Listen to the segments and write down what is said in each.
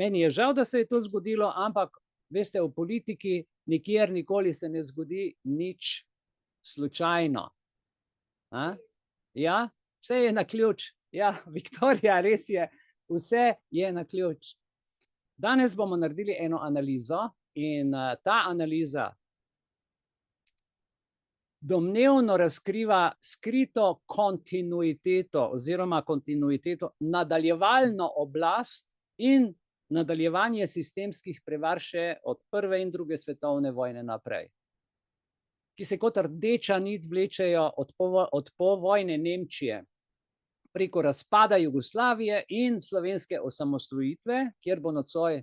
Meni je žal, da se je to zgodilo, ampak veste, v politiki nikjer nikoli se ne zgodi nič slučajno. Ja, vse je na ključ. Ja, Viktorija, res je, vse je na ključ. Danes bomo naredili eno analizo in ta analiza domnevno razkriva skrito kontinuiteto oziroma kontinuiteto, nadaljevalno oblast in nadaljevanje sistemskih prevar še od prve in druge svetovne vojne naprej, ki se kot rdeča nit vlečejo od povojne Nemčije preko razpada Jugoslavije in slovenske osamosvojitve, kjer bo nocoj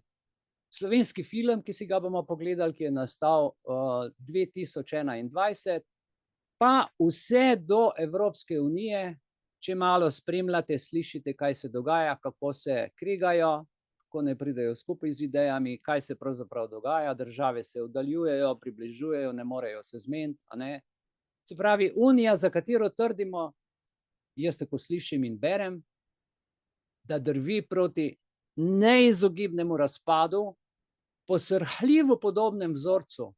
slovenski film, ki si ga bomo pogledali, ki je nastal 2021, pa vse do Evropske unije, če malo spremljate, slišite, kaj se dogaja, kako se kregajo, kako ne pridejo skupaj z idejami, kaj se pravzaprav dogaja, države se oddaljujejo, približujejo, ne morejo se zmeniti, a ne. Se pravi, Unija, za katero trdimo, jaz tako slišim in berem, da drvi proti neizogibnemu razpadu po srhljivo podobnem vzorcu,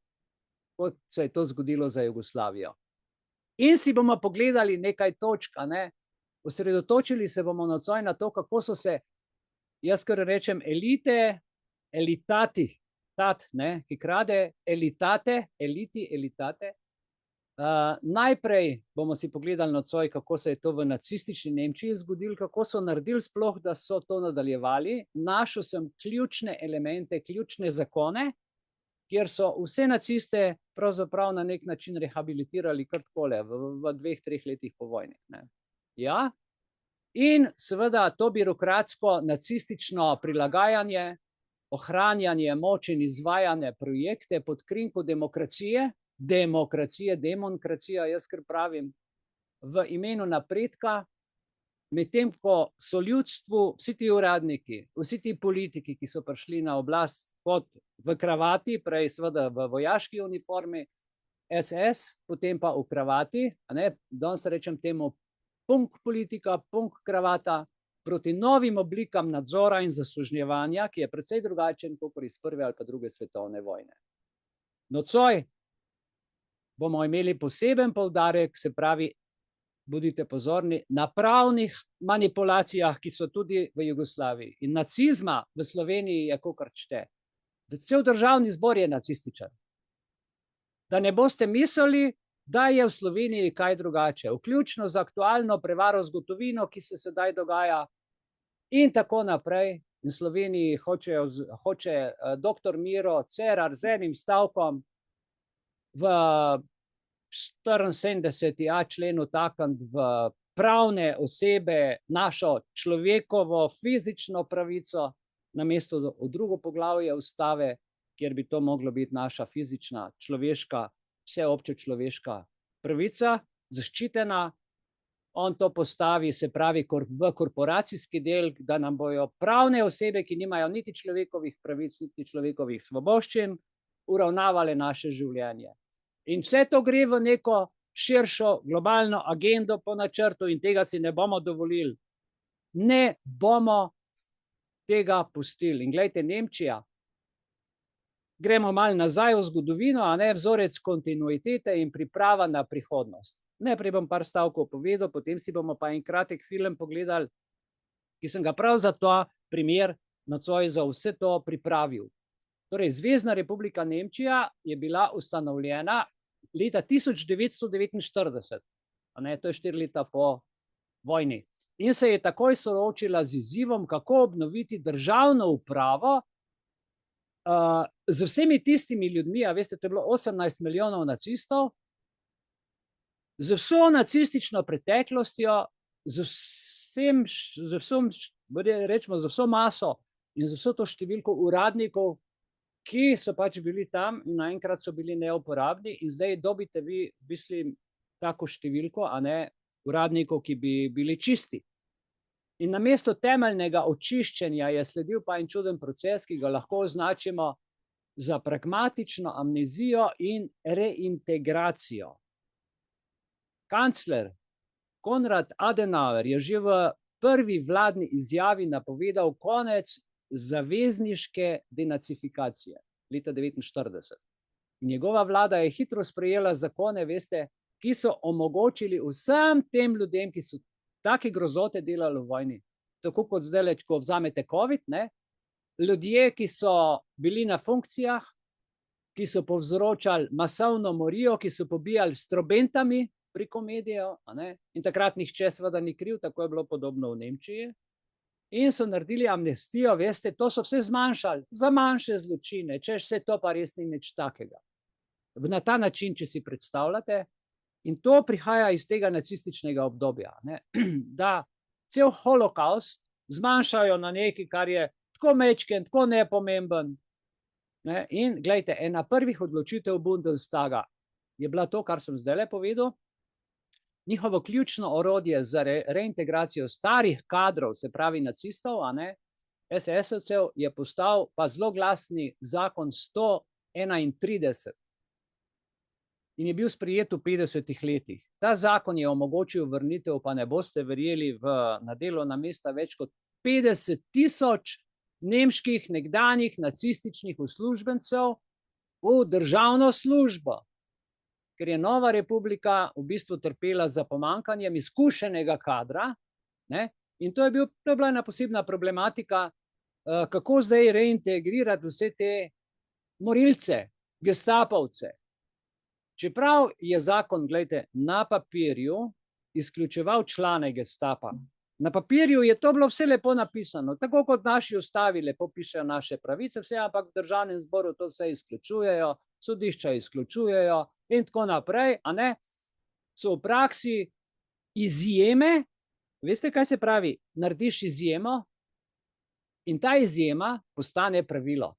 kot se je to zgodilo za Jugoslavijo. In si bomo pogledali nekaj točk, a ne, osredotočili se bomo nocoj na to, kako so se, jaz kar rečem, elitati, ki krade, elitate. Najprej bomo si pogledali nocoj, kako se je to v nacistični Nemčiji zgodilo, kako so naredili sploh, da so to nadaljevali. Našel sem ključne elemente, ključne zakone, kjer so vse naciste pravzaprav na nek način rehabilitirali kar takole v 2-3 letih po vojni. Ja, in seveda to birokratsko nacistično prilagajanje, ohranjanje moči in izvajanje projekte pod krinko demokracije, demonkracija, jaz kar pravim, v imenu napredka, medtem ko so ljudstvu, vsi ti uradniki, vsi ti politiki, ki so prišli na oblast kot v kravati, prej seveda v vojaški uniformi, SS, potem pa v kravati, danes rečem temu punk politika, punk kravata, proti novim oblikam nadzora in zaslužnjevanja, ki je precej drugačen kot iz prve ali pa druge svetovne vojne. Nocoj bomo imeli poseben poudarek, se pravi, bodite pozorni, na pravnih manipulacijah, ki so tudi v Jugoslaviji. In nacizma v Sloveniji je kolikor čte. Cel državni zbor je nacističen. Da ne boste mislili, da je v Sloveniji kaj drugače, vključno z aktualno prevaro z gotovino, ki se sedaj dogaja in tako naprej. V Sloveniji hoče doktor Miro Cerar z enim stavkom v 74a členu takniti v pravne osebe našo človekovo fizično pravico, namesto v drugo poglavje ustave, kjer bi to moglo biti naša fizična, človeška, vseobče človeška pravica, zaščitena. On to postavi, se pravi, v korporacijski del, da nam bojo pravne osebe, ki nimajo niti človekovih pravic, niti človekovih svoboščin, uravnavale naše življenje. In vse to gre v neko širšo globalno agendo po načrtu in tega si ne bomo dovolili. Ne bomo tega pustili. In glejte, Nemčija, gremo malo nazaj v zgodovino, vzorec kontinuitete in priprava na prihodnost. Najprej bom par stavkov povedal, potem si bomo pa en kratek film pogledali, ki sem ga prav za to primer nocoj za vse to pripravil. Torej, Zvezna republika Nemčija je bila ustanovljena leta 1949, to je 4 leta po vojni. In se je takoj soočila z izzivom, kako obnoviti državno upravo z vsemi tistimi ljudmi, a veste, to je bilo 18 milijonov nacistov, z vso nacistično preteklostjo, z vso maso in z vso to številko uradnikov, ki so pač bili tam in naenkrat so bili neuporabni in zdaj dobite vi, mislim, tako številko, uradnikov, ki bi bili čisti. In namesto temeljnega očiščenja je sledil pa en čuden proces, ki ga lahko označimo za pragmatično amnezijo in reintegracijo. Kancler Konrad Adenauer je že v prvi vladni izjavi napovedal konec zavezniške denacifikacije leta 1949. Njegova vlada je hitro sprejela zakone, veste, ki so omogočili vsem tem ljudem, ki so take grozote delali v vojni, tako kot zdaj, ko vzamete COVID, ne? Ljudje, ki so bili na funkcijah, ki so povzročali masovno morijo, ki so pobijali s trobentami preko medijev, in takrat nihče seveda ni kriv, tako je bilo podobno v Nemčiji, in so naredili amnestijo, veste, to so vse zmanjšali, za manjše zločine, češ vse to pa res ni nič takega. Na ta način, če si predstavljate, in to prihaja iz tega nacističnega obdobja, ne? Da cel holokaust zmanjšajo na nekaj, kar je tako mečken, tako nepomemben. Ne? In gledajte, ena prvih odločitev Bundestaga je bila to, kar sem zdaj povedal. Njihovo ključno orodje za reintegracijo starih kadrov, se pravi nacistov, SS-ovcev, je postal pa zloglasni zakon 131. In je bil sprejet v 50 letih. Ta zakon je omogočil vrnitev, pa ne boste verjeli, na delovna mesta več kot 50.000 nemških nekdanjih nacističnih uslužbencev v državno službo, ker je Nova republika v bistvu trpela za pomanjkanjem izkušenega kadra, ne? In to je bila ena posebna problematika, kako zdaj reintegrirati vse te morilce, gestapovce. Čeprav je zakon, gledajte, na papirju izključeval člane gestapa. Na papirju je to bilo vse lepo napisano, tako kot naši ustavi lepo pišejo naše pravice, vse, ampak v državnem zboru to vse izključujejo, sodišča izključujejo in tako naprej, so v praksi izjeme. Veste, kaj se pravi? Narediš izjemo in ta izjema postane pravilo.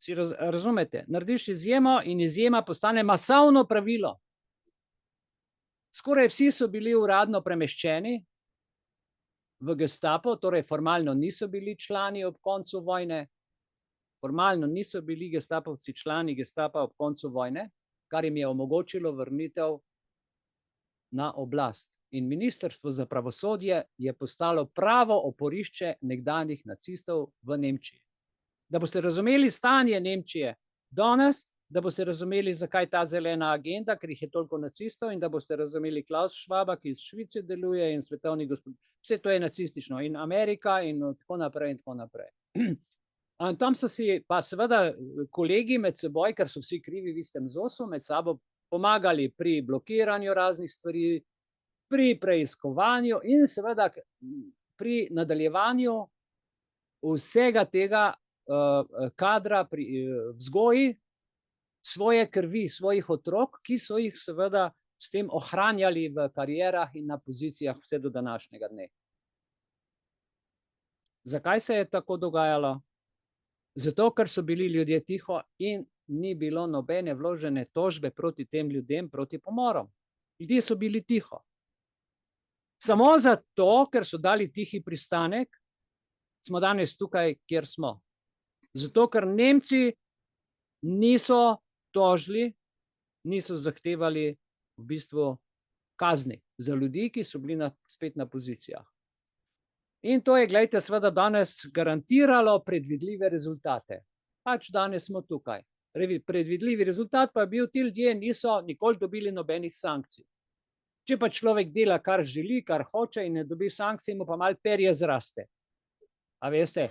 Si razumete? Narediš izjemo in izjema postane masovno pravilo. Skoraj vsi so bili uradno premeščeni v gestapo, torej formalno niso bili člani ob koncu vojne, formalno niso bili gestapovci člani gestapa ob koncu vojne, kar jim je omogočilo vrnitev na oblast. In Ministrstvo za pravosodje je postalo pravo oporišče nekdanjih nacistov v Nemčiji. Da boste razumeli stanje Nemčije danes, da boste razumeli, zakaj ta zelena agenda, ker jih je toliko nacistov, in da boste razumeli Klaus Schwaba, ki iz Švice deluje, in svetovni gospod. Vse to je nacistično, in Amerika, in tako naprej, in tako naprej. In tam so si pa seveda kolegi med seboj, ker so vsi krivi v istem zosu, med sabo pomagali pri blokiranju raznih stvari, pri preiskovanju in seveda pri nadaljevanju vsega tega kadra pri vzgoji svoje krvi, svojih otrok, ki so jih seveda s tem ohranjali v karierah in na pozicijah vse do današnjega dne. Zakaj se je tako dogajalo? Zato, ker so bili ljudje tiho in ni bilo nobene vložene tožbe proti tem ljudem, proti pomorom. Ljudje so bili tiho. Samo zato, ker so dali tihi pristanek, smo danes tukaj, kjer smo. Zato, ker Nemci niso tožili, niso zahtevali v bistvu kazni za ljudi, ki so bili spet na pozicijah. In to je, gledajte, seveda danes garantiralo predvidljive rezultate. Pač danes smo tukaj. Predvidljivi rezultat pa je bil, ti ljudje niso nikoli dobili nobenih sankcij. Če pa človek dela, kar želi, kar hoče in ne dobi sankcij, mu pa malo perje zraste. A veste?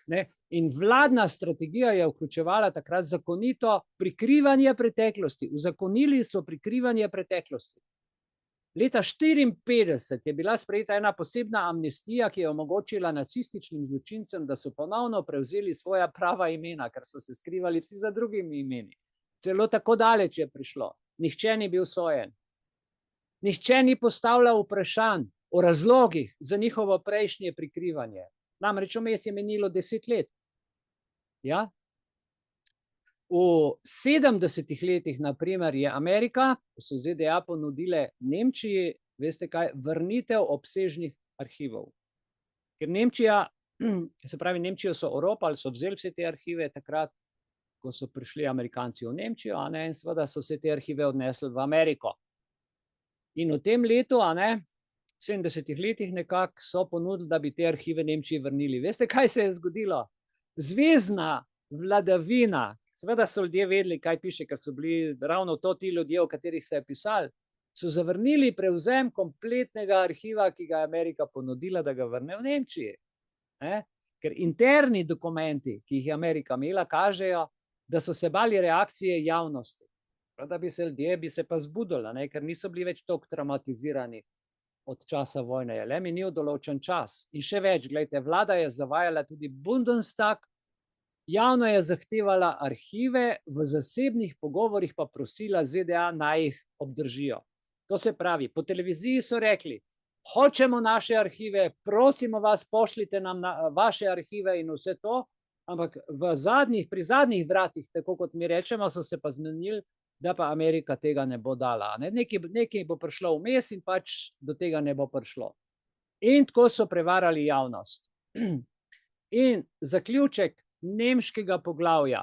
Ne? In vladna strategija je vključevala takrat zakonito prikrivanje preteklosti. Uzakonili so prikrivanje preteklosti. Leta 1954 je bila sprejeta ena posebna amnestija, ki je omogočila nacističnim zločincem, da so ponovno prevzeli svoja prava imena, ker so se skrivali vsi za drugimi imeni. Celo tako daleč je prišlo. Nihče ni bil sojen. Nihče ni postavljal vprašanj o razlogih za njihovo prejšnje prikrivanje. Namreč vmes je menilo 10 let. Ja? V 70 letih, na primer, je Amerika, so ZDA ponudile Nemčiji, veste kaj, vrnitev obsežnih arhivov. Ker Nemčija, se pravi, Nemčijo so oropali, so vzeli vse te arhive takrat, ko so prišli Amerikanci v Nemčijo, in seveda so vse te arhive odnesli v Ameriko. In v tem letu 70 letih nekako so ponudili, da bi te arhive Nemčiji vrnili. Veste, kaj se je zgodilo? Zvezna vladavina, seveda so ljudje vedeli, kaj piše, ker so bili ravno to ti ljudje, o katerih se je pisali, so zavrnili prevzem kompletnega arhiva, ki ga je Amerika ponudila, da ga vrne v Nemčiji. Ker interni dokumenti, ki jih je Amerika imela, kažejo, da so se bali reakcije javnosti. Da bi se ljudje pa zbudili, ker niso bili več toliko traumatizirani od časa vojne. Je le minil določen čas. In še več, gledajte, vlada je zavajala tudi Bundestag, javno je zahtevala arhive, v zasebnih pogovorih pa prosila ZDA naj jih obdržijo. To se pravi, po televiziji so rekli, hočemo naše arhive, prosimo vas, pošljite nam vaše arhive in vse to, ampak pri zadnjih vratih, tako kot mi rečemo, so se pa zmenili, da pa Amerika tega ne bo dala. Nekaj bo prišlo vmes in pač do tega ne bo prišlo. In tako so prevarali javnost. In zaključek nemškega poglavja.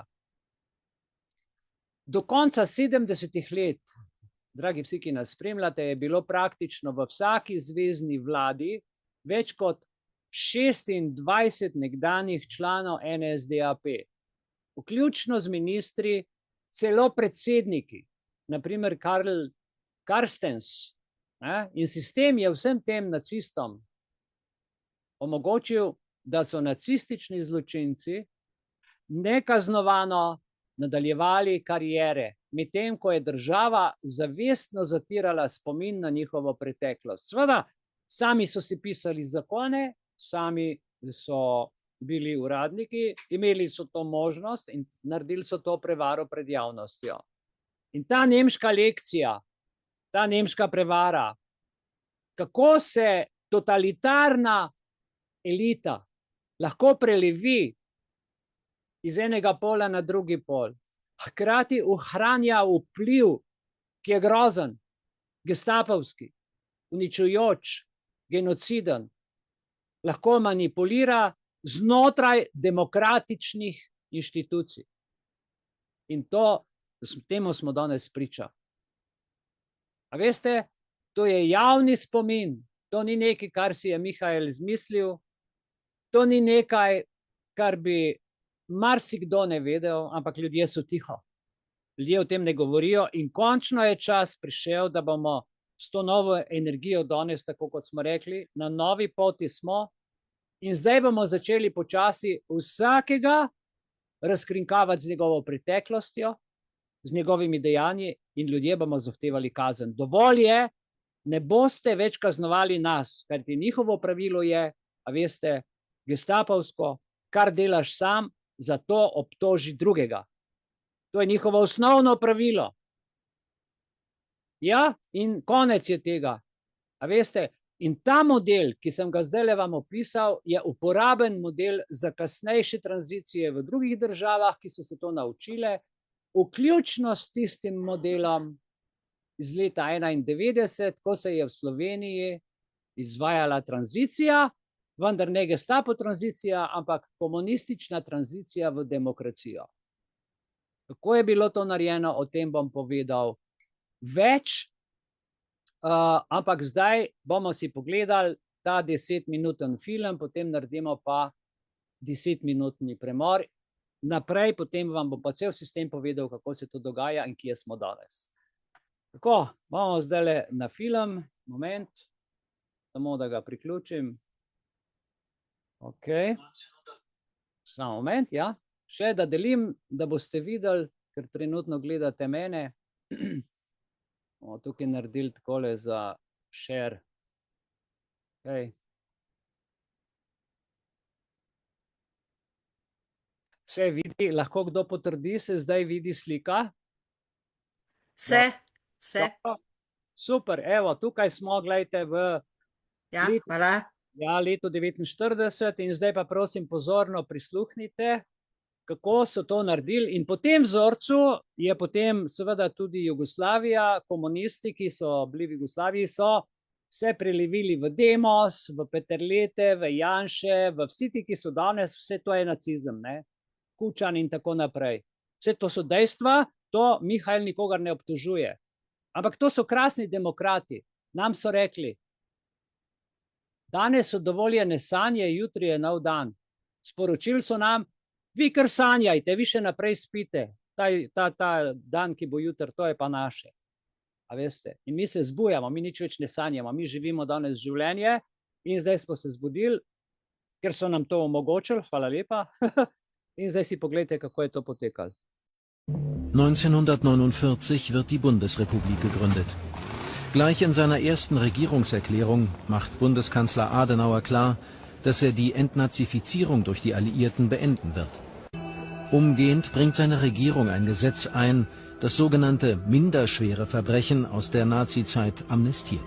Do konca 70 let, dragi vsi, ki nas spremljate, je bilo praktično v vsaki zvezni vladi več kot 26 nekdanjih članov NSDAP, vključno z ministri, celo predsedniki, naprimer Karl Carstens. In sistem je vsem tem nacistom omogočil, da so nacistični zločinci nekaznovano nadaljevali kariere, medtem ko je država zavestno zatirala spomin na njihovo preteklost. Seveda, sami so si pisali zakone, sami so bili uradniki, imeli so to možnost in naredili so to prevaro pred javnostjo. In ta nemška lekcija, ta nemška prevara, kako se totalitarna elita lahko prelevi iz enega pola na drugi pol, hkrati ohranja vpliv, ki je grozen, gestapovski, uničujoč, genociden, lahko manipulira znotraj demokratičnih inštitucij. In temu smo danes priča. A veste, to je javni spomin, to ni nekaj, kar si je Mihael izmislil, to ni nekaj, kar bi marsikdo ne vedel, ampak ljudje so tiho. Ljudje o tem ne govorijo in končno je čas prišel, da bomo s to novo energijo danes, tako kot smo rekli, na novi poti smo. In zdaj bomo začeli počasi vsakega razkrinkavati z njegovo preteklostjo, z njegovimi dejanji in ljudje bomo zahtevali kazen. Dovolj je, ne boste več kaznovali nas, kajti njihovo pravilo je, a veste, gestapovsko, kar delaš sam, zato obtoži drugega. To je njihovo osnovno pravilo. Ja, in konec je tega. A veste, in ta model, ki sem ga zdaj vam opisal, je uporaben model za kasnejše tranzicije v drugih državah, ki so se to naučile, vključno s tistim modelom iz leta 1991, ko se je v Sloveniji izvajala tranzicija, vendar ne gestapo tranzicija, ampak komunistična tranzicija v demokracijo. Kako je bilo to narejeno, o tem bom povedal več, ampak zdaj bomo si pogledali ta 10-minuten film, potem naredimo pa 10-minutni premor. Naprej, potem vam bo pa cel sistem povedal, kako se to dogaja in kje smo danes. Tako, bomo zdaj na film, moment, samo da ga priključim. Ok, samo moment, ja. Še da delim, da boste videli, ker trenutno gledate mene. Bomo tukaj naredili takole za share. Okay. Se vidi, lahko kdo potrdi, se zdaj vidi slika? Vse. Super, evo, tukaj smo, gledajte, v letu 49 in zdaj pa prosim pozorno prisluhnite, kako so to naredili. In po tem vzorcu je potem seveda tudi Jugoslavija, komunisti, ki so bili v Jugoslaviji, so se prelevili v Demos, v Peterlete, v Janše, v vsi ti, ki so danes, vse to je nacizem, ne? Kučan in tako naprej. Vse to so dejstva, to Mihael nikogar ne obtožuje. Ampak to so krasni demokrati. Nam so rekli, Danes so dovoljene sanje, jutri je nov dan. Sporočili so nam, vi kar sanjajte, vi še naprej spite. Ta dan, ki bo jutri, to je pa naše. A veste? In mi se zbujamo, mi nič več ne sanjamo, mi živimo danes življenje in zdaj smo se zbudili, ker so nam to omogočili, hvala lepa. In zdaj si pogledajte, kako je to potekalo. 1949 wird die Bundesrepublik gegründet. Gleich in seiner ersten Regierungserklärung macht Bundeskanzler Adenauer klar, dass er die Entnazifizierung durch die Alliierten beenden wird. Umgehend bringt seine Regierung ein Gesetz ein, das sogenannte minderschwere Verbrechen aus der Nazizeit amnestiert.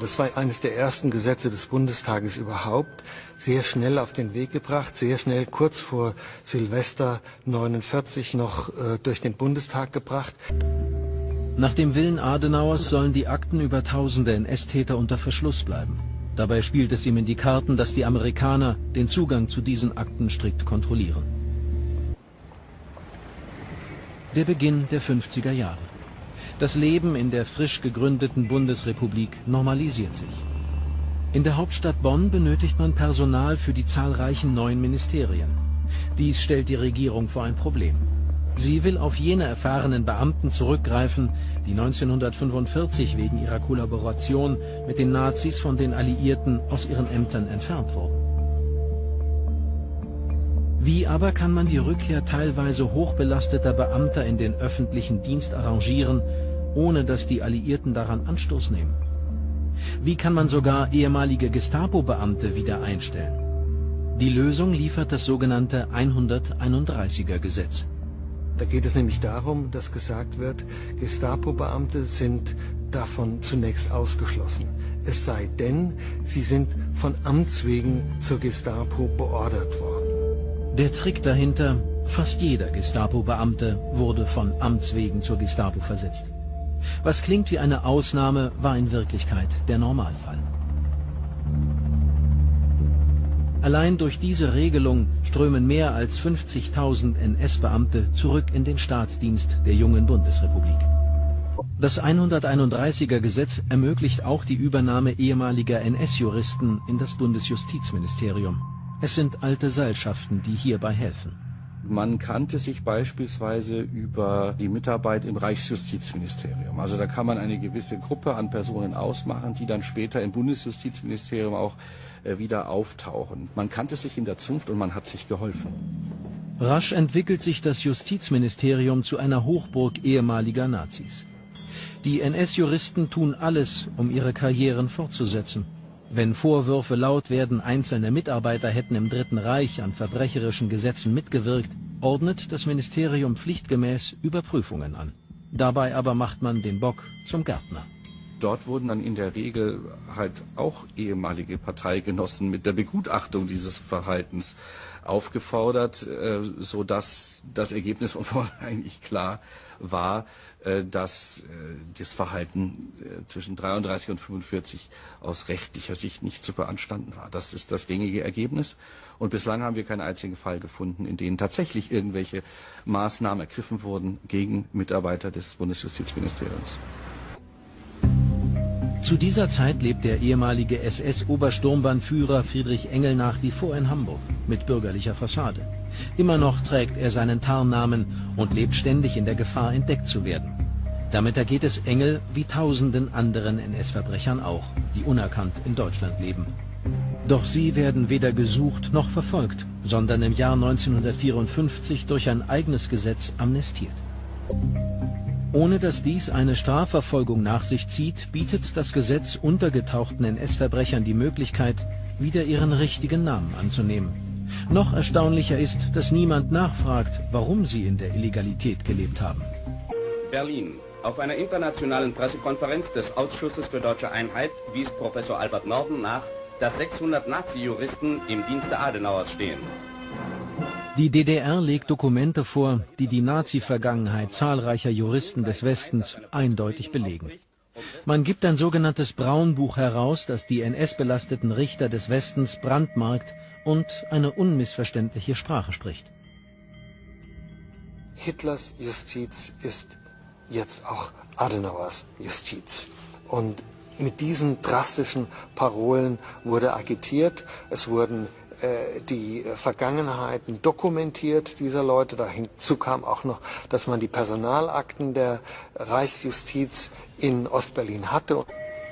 Das war eines der ersten Gesetze des Bundestages überhaupt, sehr schnell auf den Weg gebracht, sehr schnell kurz vor Silvester 49 noch durch den Bundestag gebracht. Nach dem Willen Adenauers sollen die Akten über tausende NS-Täter unter Verschluss bleiben. Dabei spielt es ihm in die Karten, dass die Amerikaner den Zugang zu diesen Akten strikt kontrollieren. Der Beginn der 50er Jahre. Das Leben in der frisch gegründeten Bundesrepublik normalisiert sich. In der Hauptstadt Bonn benötigt man Personal für die zahlreichen neuen Ministerien. Dies stellt die Regierung vor ein Problem. Sie will auf jene erfahrenen Beamten zurückgreifen, die 1945 wegen ihrer Kollaboration mit den Nazis von den Alliierten aus ihren Ämtern entfernt wurden. Wie aber kann man die Rückkehr teilweise hochbelasteter Beamter in den öffentlichen Dienst arrangieren, ohne dass die Alliierten daran Anstoß nehmen? Wie kann man sogar ehemalige Gestapo-Beamte wieder einstellen? Die Lösung liefert das sogenannte 131er Gesetz. Da geht es nämlich darum, dass gesagt wird, Gestapo-Beamte sind davon zunächst ausgeschlossen. Es sei denn, sie sind von Amts wegen zur Gestapo beordert worden. Der Trick dahinter: fast jeder Gestapo-Beamte wurde von Amts wegen zur Gestapo versetzt. Was klingt wie eine Ausnahme, war in Wirklichkeit der Normalfall. Allein durch diese Regelung strömen mehr als 50.000 NS-Beamte zurück in den Staatsdienst der jungen Bundesrepublik. Das 131er Gesetz ermöglicht auch die Übernahme ehemaliger NS-Juristen in das Bundesjustizministerium. Es sind alte Seilschaften, die hierbei helfen. Man kannte sich beispielsweise über die Mitarbeit im Reichsjustizministerium. Also da kann man eine gewisse Gruppe an Personen ausmachen, die dann später im Bundesjustizministerium auch wieder auftauchen. Man kannte sich in der Zunft und man hat sich geholfen. Rasch entwickelt sich das Justizministerium zu einer Hochburg ehemaliger Nazis. Die NS-Juristen tun alles, um ihre Karrieren fortzusetzen. Wenn Vorwürfe laut werden, einzelne Mitarbeiter hätten im Dritten Reich an verbrecherischen Gesetzen mitgewirkt, ordnet das Ministerium pflichtgemäß Überprüfungen an. Dabei aber macht man den Bock zum Gärtner. Dort wurden dann in der Regel halt auch ehemalige Parteigenossen mit der Begutachtung dieses Verhaltens aufgefordert, sodass das Ergebnis von vornherein eigentlich klar war, dass das Verhalten zwischen 33 und 45 aus rechtlicher Sicht nicht zu beanstanden war. Das ist das gängige Ergebnis. Und bislang haben wir keinen einzigen Fall gefunden, in dem tatsächlich irgendwelche Maßnahmen ergriffen wurden gegen Mitarbeiter des Bundesjustizministeriums. Zu dieser Zeit lebt der ehemalige SS-Obersturmbannführer Friedrich Engel nach wie vor in Hamburg mit bürgerlicher Fassade. Immer noch trägt er seinen Tarnnamen und lebt ständig in der Gefahr, entdeckt zu werden. Damit ergeht es Engel wie tausenden anderen NS-Verbrechern auch, die unerkannt in Deutschland leben. Doch sie werden weder gesucht noch verfolgt, sondern im Jahr 1954 durch ein eigenes Gesetz amnestiert. Ohne dass dies eine Strafverfolgung nach sich zieht, bietet das Gesetz untergetauchten NS-Verbrechern die Möglichkeit, wieder ihren richtigen Namen anzunehmen. Noch erstaunlicher ist, dass niemand nachfragt, warum sie in der Illegalität gelebt haben. Berlin. Auf einer internationalen Pressekonferenz des Ausschusses für Deutsche Einheit wies Professor Albert Norden nach, dass 600 Nazi-Juristen im Dienste Adenauers stehen. Die DDR legt Dokumente vor, die die Nazi-Vergangenheit zahlreicher Juristen des Westens eindeutig belegen. Man gibt ein sogenanntes Braunbuch heraus, das die NS-belasteten Richter des Westens brandmarkt und eine unmissverständliche Sprache spricht. Hitlers Justiz ist jetzt auch Adenauers Justiz. Und Mit diesen drastischen Parolen wurde agitiert. Es wurden die Vergangenheiten dokumentiert dieser Leute. Dazu kam auch noch, dass man die Personalakten der Reichsjustiz in Ostberlin hatte.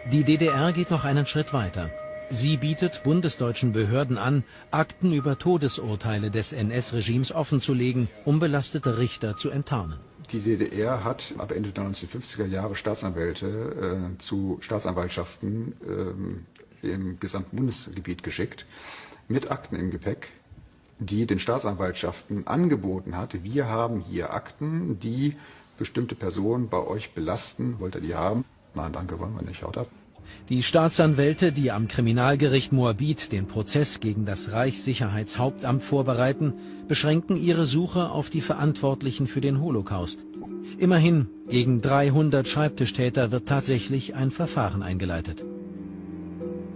Die DDR geht noch einen Schritt weiter. Sie bietet bundesdeutschen Behörden an, Akten über Todesurteile des NS-Regimes offenzulegen, um belastete Richter zu enttarnen. Die DDR hat ab Ende der 1950er Jahre Staatsanwälte zu Staatsanwaltschaften im gesamten Bundesgebiet geschickt, mit Akten im Gepäck, die den Staatsanwaltschaften angeboten hat, wir haben hier Akten, die bestimmte Personen bei euch belasten, wollt ihr die haben? Nein, danke, wollen wir nicht, haut ab. Die Staatsanwälte, die am Kriminalgericht Moabit den Prozess gegen das Reichssicherheitshauptamt vorbereiten, beschränken ihre Suche auf die Verantwortlichen für den Holocaust. Immerhin, gegen 300 Schreibtischtäter wird tatsächlich ein Verfahren eingeleitet.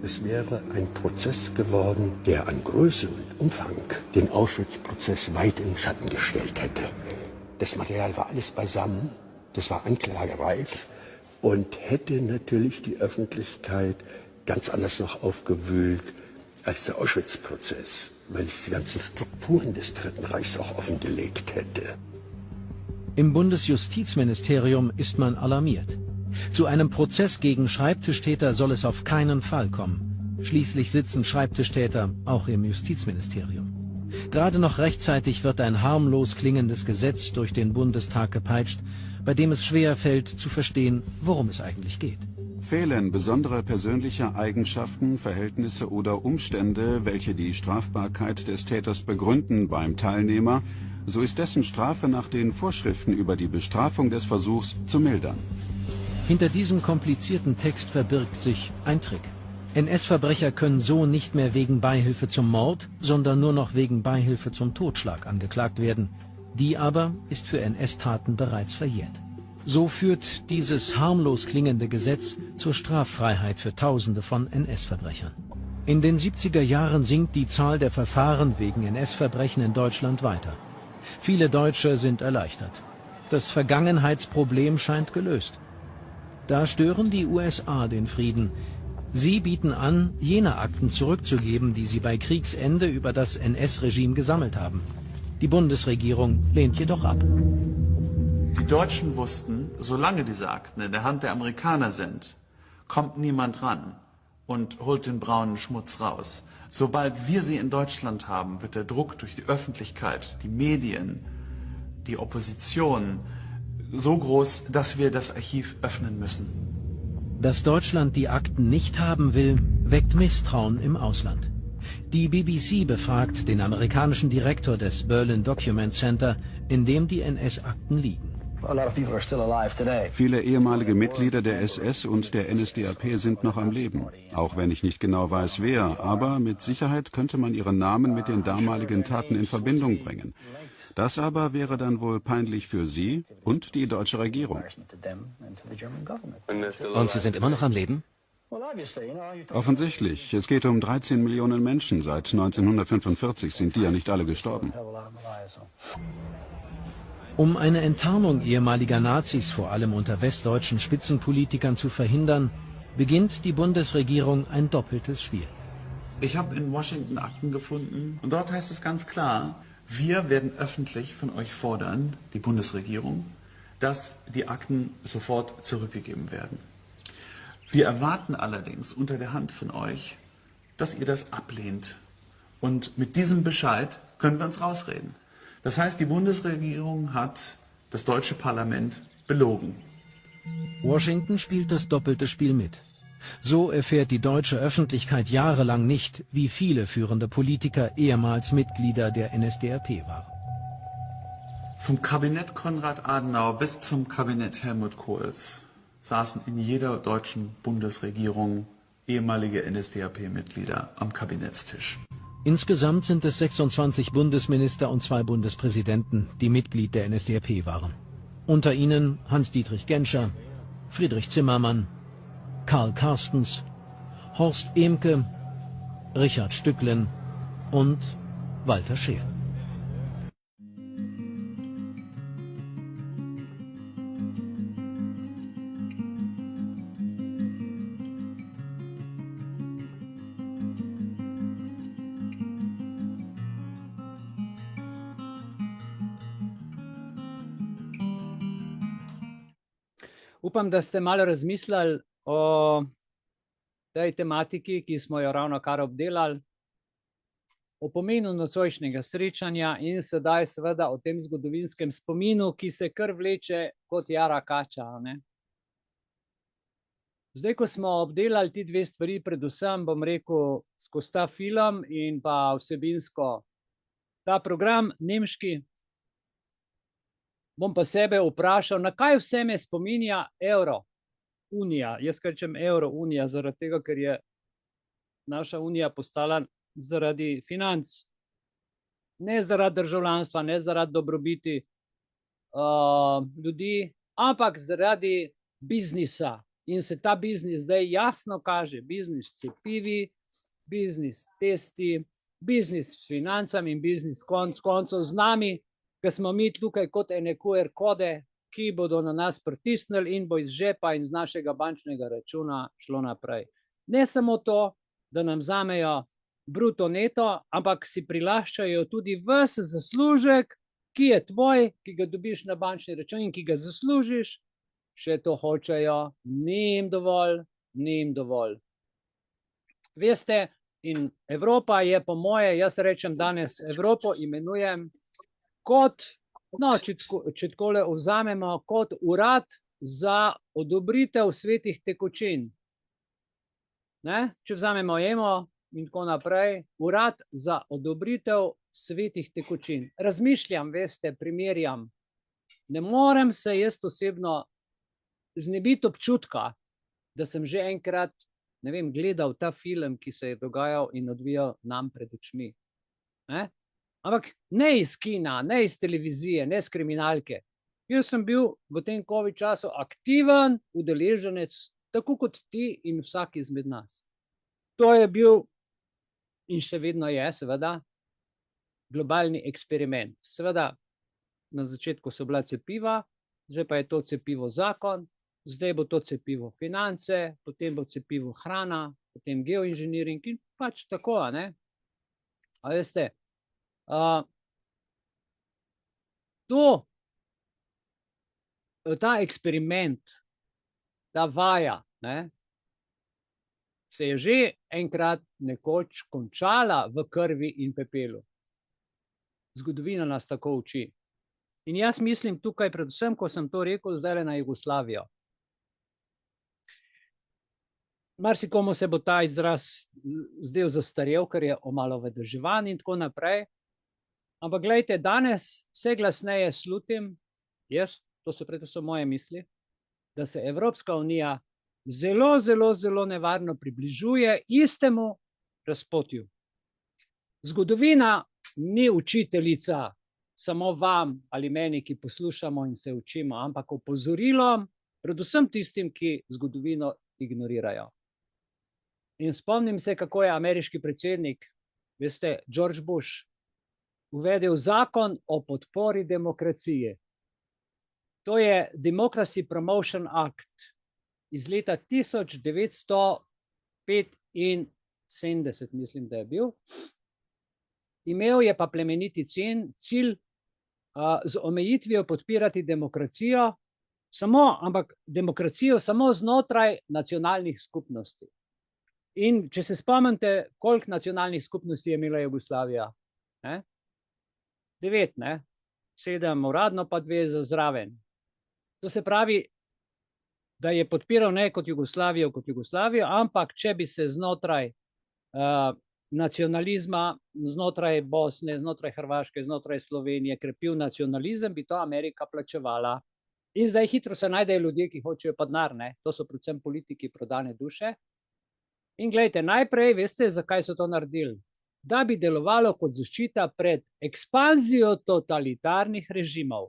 Es wäre ein Prozess geworden, der an Größe und Umfang den Auschwitz-Prozess weit in den Schatten gestellt hätte. Das Material war alles beisammen, das war anklagereif und hätte natürlich die Öffentlichkeit ganz anders noch aufgewühlt als der Auschwitz-Prozess, weil es die ganzen Strukturen des Dritten Reichs auch offengelegt hätte. Im Bundesjustizministerium ist man alarmiert. Zu einem Prozess gegen Schreibtischtäter soll es auf keinen Fall kommen. Schließlich sitzen Schreibtischtäter auch im Justizministerium. Gerade noch rechtzeitig wird ein harmlos klingendes Gesetz durch den Bundestag gepeitscht, bei dem es schwer fällt zu verstehen, worum es eigentlich geht. Fehlen besondere persönliche Eigenschaften, Verhältnisse oder Umstände, welche die Strafbarkeit des Täters begründen beim Teilnehmer, so ist dessen Strafe nach den Vorschriften über die Bestrafung des Versuchs zu mildern. Hinter diesem komplizierten Text verbirgt sich ein Trick. NS-Verbrecher können so nicht mehr wegen Beihilfe zum Mord, sondern nur noch wegen Beihilfe zum Totschlag angeklagt werden. Die aber ist für NS-Taten bereits verjährt. So führt dieses harmlos klingende Gesetz zur Straffreiheit für Tausende von NS-Verbrechern. In den 70er Jahren sinkt die Zahl der Verfahren wegen NS-Verbrechen in Deutschland weiter. Viele Deutsche sind erleichtert. Das Vergangenheitsproblem scheint gelöst. Da stören die USA den Frieden. Sie bieten an, jene Akten zurückzugeben, die sie bei Kriegsende über das NS-Regime gesammelt haben. Die Bundesregierung lehnt jedoch ab. Die Deutschen wussten, solange diese Akten in der Hand der Amerikaner sind, kommt niemand ran und holt den braunen Schmutz raus. Sobald wir sie in Deutschland haben, wird der Druck durch die Öffentlichkeit, die Medien, die Opposition so groß, dass wir das Archiv öffnen müssen. Dass Deutschland die Akten nicht haben will, weckt Misstrauen im Ausland. Die BBC befragt den amerikanischen Direktor des Berlin Document Center, in dem die NS-Akten liegen. Viele ehemalige Mitglieder der SS und der NSDAP sind noch am Leben. Auch wenn ich nicht genau weiß, wer, aber mit Sicherheit könnte man ihren Namen mit den damaligen Taten in Verbindung bringen. Das aber wäre dann wohl peinlich für Sie und die deutsche Regierung. Und Sie sind immer noch am Leben? Offensichtlich. Es geht um 13 Millionen Menschen. Seit 1945 sind die ja nicht alle gestorben. Um eine Enttarnung ehemaliger Nazis vor allem unter westdeutschen Spitzenpolitikern zu verhindern, beginnt die Bundesregierung ein doppeltes Spiel. Ich habe in Washington Akten gefunden und dort heißt es ganz klar, wir werden öffentlich von euch fordern, die Bundesregierung, dass die Akten sofort zurückgegeben werden. Wir erwarten allerdings unter der Hand von euch, dass ihr das ablehnt. Und mit diesem Bescheid können wir uns rausreden. Das heißt, die Bundesregierung hat das deutsche Parlament belogen. Washington spielt das doppelte Spiel mit. So erfährt die deutsche Öffentlichkeit jahrelang nicht, wie viele führende Politiker ehemals Mitglieder der NSDAP waren. Vom Kabinett Konrad Adenauer bis zum Kabinett Helmut Kohls saßen in jeder deutschen Bundesregierung ehemalige NSDAP-Mitglieder am Kabinettstisch. Insgesamt sind es 26 Bundesminister und 2 Bundespräsidenten, die Mitglied der NSDAP waren. Unter ihnen Hans-Dietrich Genscher, Friedrich Zimmermann, Karl Carstens, Horst Ehmke, Richard Stücklen und Walter Scheel. Upam, da ste malo razmislili o tej tematiki, ki smo jo ravno kar obdelali, o pomenu nocojšnjega srečanja in sedaj seveda o tem zgodovinskem spominu, ki se kar vleče kot jara kača, ne. Zdaj, ko smo obdelali ti dve stvari, predvsem bom rekel skozi ta film in pa vsebinsko ta program nemški, bom pa sebe vprašal, na kaj vse me spominja evro, unija. Jaz rečem evro, unija, zaradi tega, ker je naša unija postala zaradi financ. Ne zaradi državljanstva, ne zaradi dobrobiti ljudi, ampak zaradi biznisa. In se ta biznis zdaj jasno kaže, biznis cepivi, biznis testi, biznis s financami in biznis koncev z nami, ker smo mi tukaj kot ene QR kode, ki bodo na nas pritisnili in bo iz žepa in z našega bančnega računa šlo naprej. Ne samo to, da nam vzamejo bruto neto, ampak si prilaščajo tudi ves zaslužek, ki je tvoj, ki ga dobiš na bančni račun in ki ga zaslužiš, še to hočejo, ni jim dovolj. Veste, in Evropa je po moje, jaz rečem danes, Evropo imenujem kot, no, če takole vzamemo, kot urad za odobritev svetih tekočin. Ne? Če vzamemo EMO in tako naprej, urad za odobritev svetih tekočin. Razmišljam, veste, primerjam. Ne morem se jaz osebno znebiti občutka, da sem že enkrat, ne vem, gledal ta film, ki se je dogajal in odvijal nam pred očmi. Ne? Ampak ne iz kina, ne iz televizije, ne iz kriminalke. Jaz sem bil v tem COVID času aktiven udeleženec, tako kot ti in vsak izmed nas. To je bil in še vedno je, seveda, globalni eksperiment. Seveda, na začetku so bila cepiva, zdaj pa je to cepivo zakon, zdaj bo to cepivo finance, potem bo cepivo hrana, potem geoinženiring in pač tako, ne? A veste, ta eksperiment, ta vaja, ne, se je že enkrat nekoč končala v krvi in pepelu. Zgodovina nas tako uči. In jaz mislim tukaj, predvsem, ko sem to rekel, zdaj na Jugoslavijo. Marsikomu se bo ta izraz zdel zastarel, ker je omalovaževan in tako naprej. Ampak glejte, danes vse glasneje slutim, jaz, to so predvsem moje misli, da se Evropska unija zelo nevarno približuje istemu razpotju. Zgodovina ni učiteljica samo vam ali meni, ki poslušamo in se učimo, ampak opozorilom, predvsem tistim, ki zgodovino ignorirajo. In spomnim se, kako je ameriški predsednik, veste, George Bush, uvedel zakon o podpori demokracije. To je Democracy Promotion Act iz leta 1975, mislim, da je bil. Imel je pa plemeniti cilj z omejitvijo podpirati demokracijo, ampak demokracijo samo znotraj nacionalnih skupnosti. In če se spomnite, koliko nacionalnih skupnosti je imela Jugoslavija? 9, ne? 7 uradno, pa 2 zraven. To se pravi, da je podpiral ne kot Jugoslavijo, ampak če bi se znotraj nacionalizma, znotraj Bosne, znotraj Hrvaške, znotraj Slovenije krepil nacionalizem, bi to Amerika plačevala. In zdaj hitro se najdejo ljudje, ki hočejo pa denar, ne? To so predvsem politiki prodane duše. In gledajte, najprej, veste, zakaj so to naredili? Da bi delovalo kot zaščita pred ekspanzijo totalitarnih režimov.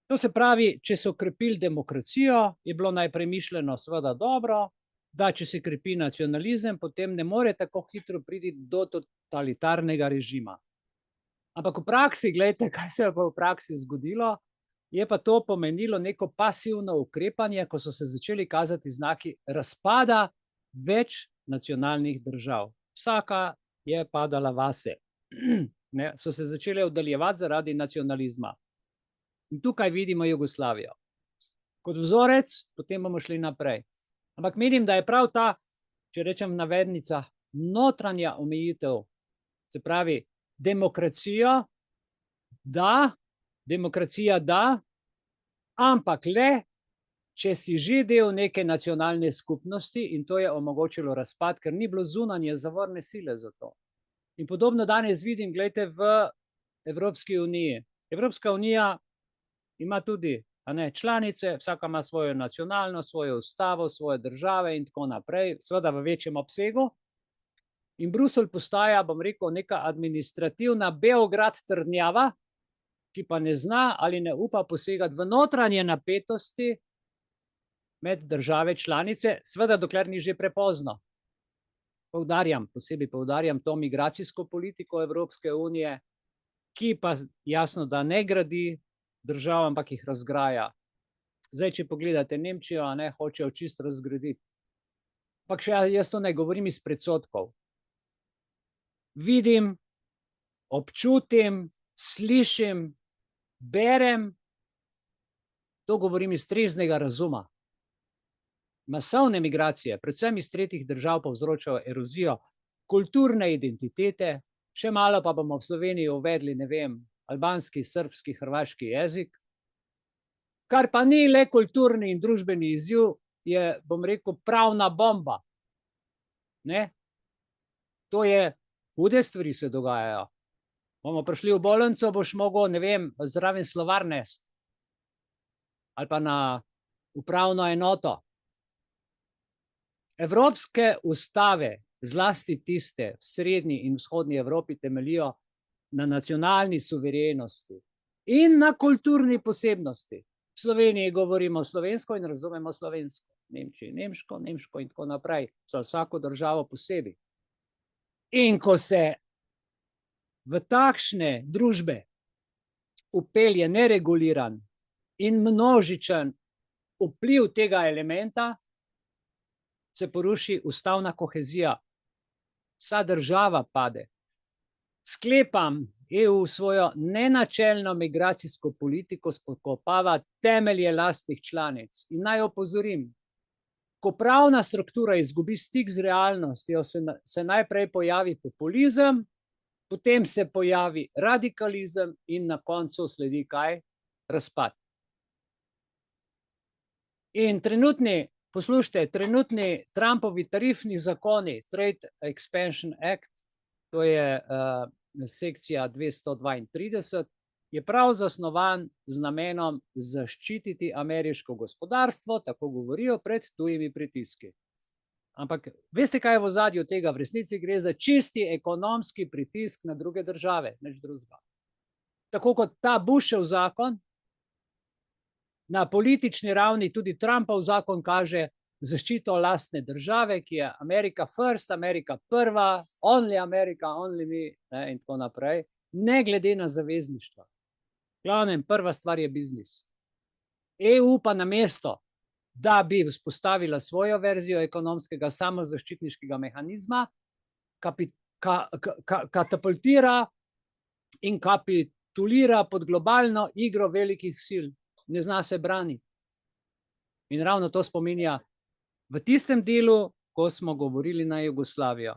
To se pravi, če so krepili demokracijo, je bilo najprej mišljeno seveda dobro, da če se krepi nacionalizem, potem ne more tako hitro priti do totalitarnega režima. Ampak v praksi, gledajte, kaj se je pa v praksi zgodilo, je pa to pomenilo neko pasivno ukrepanje, ko so se začeli kazati znaki razpada več nacionalnih držav. Vsaka je padala vase. So se začele oddaljevati zaradi nacionalizma. In tukaj vidimo Jugoslavijo. kot vzorec, potem bomo šli naprej. Ampak menim, da je prav ta, če rečem v navednicah, notranja omejitev, se pravi demokracija da, ampak le, če si že del neke nacionalne skupnosti, in to je omogočilo razpad, ker ni bilo zunanje zavorne sile za to. In podobno danes vidim, gledajte, v Evropski uniji. Evropska unija ima tudi članice, vsaka ima svojo nacionalno, svojo ustavo, svoje države in tako naprej, seveda v večjem obsegu. In Bruselj postaja, bom rekel, neka administrativna Beograd trdnjava, ki pa ne zna ali ne upa posegati v notranje napetosti med države članice, seveda dokler ni že prepozno. Posebej poudarjam to migracijsko politiko Evropske unije, ki pa jasno, da ne gradi držav, ampak jih razgraja. Zdaj, če pogledate Nemčijo, hočejo čisto razgraditi. Ampak še jaz to ne govorim iz predsodkov. Vidim, občutim, slišim, berem, to govorim iz treznega razuma. Masovne migracije, predvsem iz tretjih držav, povzročajo erozijo kulturne identitete, še malo pa bomo v Sloveniji uvedli, ne vem, albanski, srbski, hrvaški jezik, kar pa ni le kulturni in družbeni izziv, je, bom rekel, pravna bomba. To je, hude stvari se dogajajo. Bomo prišli v bolnico, boš mogel, ne vem, zraven slovar nesti. Ali pa na upravno enoto. Evropske ustave, zlasti tiste v srednji in vzhodni Evropi, temeljijo na nacionalni suverenosti in na kulturni posebnosti. V Sloveniji govorimo slovensko in razumemo slovensko, Nemčiji nemško, nemško in tako naprej, za vsako državo posebej. In ko se v takšne družbe vpelje nereguliran in množičen vpliv tega elementa, se poruši ustavna kohezija. Vsa država pade. Sklepam, EU svojo nenačelno migracijsko politiko spodkopava temelje lastnih članic. In naj opozorim, ko pravna struktura izgubi stik z realnostjo, se najprej pojavi populizem, potem se pojavi radikalizem in na koncu sledi kaj? Razpad. In trenutni Trumpovi tarifni zakoni, Trade Expansion Act, to je sekcija 232, je prav zasnovan z namenom zaščititi ameriško gospodarstvo, tako govorijo, pred tujimi pritiski. Ampak veste, kaj je v ozadju tega? V resnici gre za čisti ekonomski pritisk na druge države, nič drugega. Tako kot ta Bushov zakon, na politični ravni tudi Trumpov zakon kaže zaščito lastne države, ki je America first, Amerika prva, only America, only me, in tako naprej, ne glede na zavezništva. Glavnem, prva stvar je biznis. EU pa namesto, da bi vzpostavila svojo verzijo ekonomskega samozaščitniškega mehanizma, katapultira in kapitulira pod globalno igro velikih sil. Ne zna se braniti. In ravno to spominja v tistem delu, ko smo govorili na Jugoslavijo.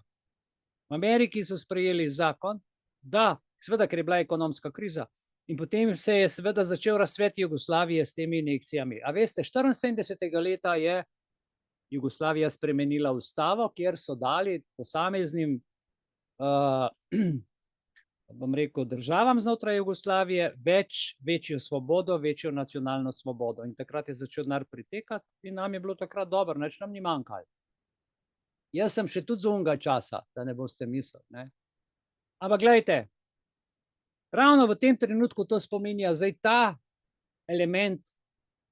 V Ameriki so sprejeli zakon, da, seveda, ker je bila ekonomska kriza, in potem se je seveda začel razcvet Jugoslavije s temi injekcijami. A veste, 74. leta je Jugoslavija spremenila ustavo, kjer so dali posameznim bom rekel, državam znotraj Jugoslavije večjo svobodo, večjo nacionalno svobodo. In takrat je začel denar pritekati in nam je bilo takrat dobro, nič nam ni manjkalo. Jaz sem še tudi z onega časa, da ne boste mislili. Ampak gledajte, ravno v tem trenutku to spominja zdaj ta element,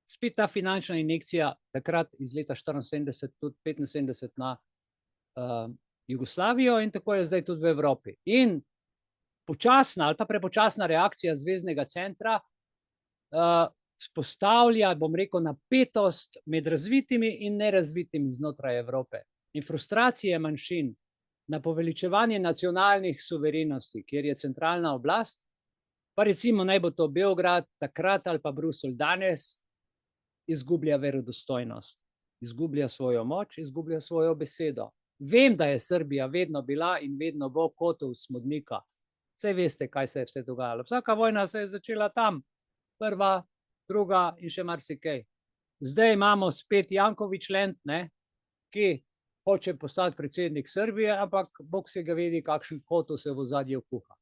spet ta finančna injekcija, takrat iz leta 74, tudi 75 na Jugoslavijo in tako je zdaj tudi v Evropi. In počasna ali pa prepočasna reakcija Zveznega centra vzpostavlja, bom rekel, napetost med razvitimi in nerazvitimi znotraj Evrope. In frustracije manjšin na poveličevanje nacionalnih suverenosti, kjer je centralna oblast, pa recimo naj bo to Beograd takrat ali pa Bruselj danes, izgublja verodostojnost, izgublja svojo moč, izgublja svojo besedo. Vem, da je Srbija vedno bila in vedno bo kotov smodnika. Saj veste, kaj se je vse dogajalo. Vsaka vojna se je začela tam. Prva, druga in še marsikaj. Zdaj imamo spet Janković-Land, ki hoče postati predsednik Srbije, ampak Bog se ga vedi, kakšen kotov se v ozadju kuha.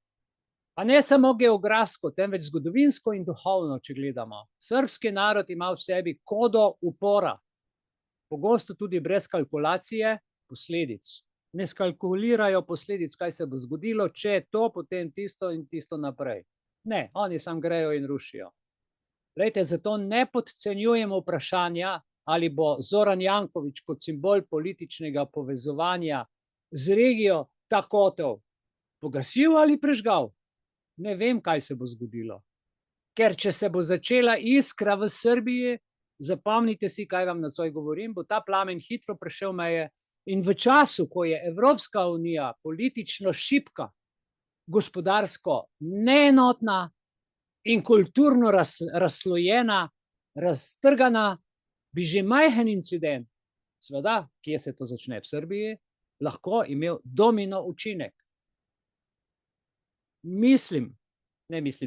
Pa ne samo geografsko, temveč zgodovinsko in duhovno, če gledamo. Srbski narod ima v sebi kodo upora, pogosto tudi brez kalkulacije posledic. Ne skalkulirajo posledic, kaj se bo zgodilo, če je to, potem tisto in tisto naprej. Ne, oni sam grejo in rušijo. Glejte, zato ne podcenjujemo vprašanja, ali bo Zoran Janković kot simbol političnega povezovanja z regijo ta kotel pogasil ali prežgal. Ne vem, kaj se bo zgodilo. Ker če se bo začela iskra v Srbiji, zapomnite si, kaj vam nocoj govorim, bo ta plamen hitro prešel meje in v času, ko je Evropska unija politično šibka, gospodarsko neenotna in kulturno razslojena, raztrgana, bi že majhen incident, seveda, kje se to začne v Srbiji, lahko imel domino učinek.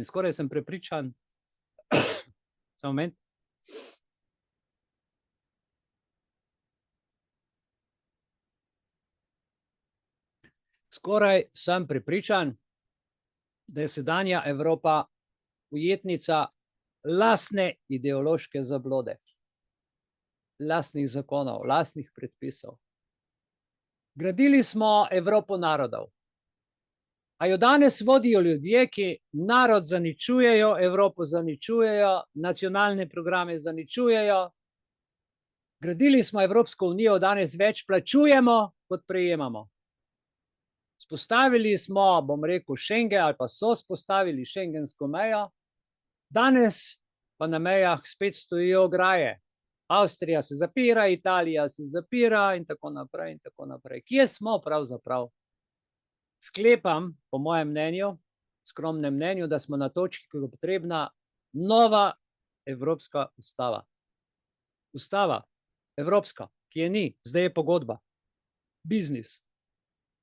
Skoraj sem prepričan, samo moment. Skoraj sem prepričan, da je sedanja Evropa ujetnica lastne ideološke zablode, lastnih zakonov, lastnih predpisov. Gradili smo Evropo narodov. A jo danes vodijo ljudje, ki narod zaničujejo, Evropo zaničujejo, nacionalne programe zaničujejo. Gradili smo Evropsko unijo, danes več plačujemo, kot prejemamo. Spostavili smo, bom rekel, Schengen ali pa so spostavili šengensko mejo, danes pa na mejah spet stojijo ograje. Avstrija se zapira, Italija se zapira in tako naprej in tako naprej. Kje smo pravzaprav? Sklepam, po mojem mnenju, skromnem mnenju, da smo na točki, ko je potrebna nova evropska ustava. Ustava, evropska, ki je ni, zdaj je pogodba, biznis.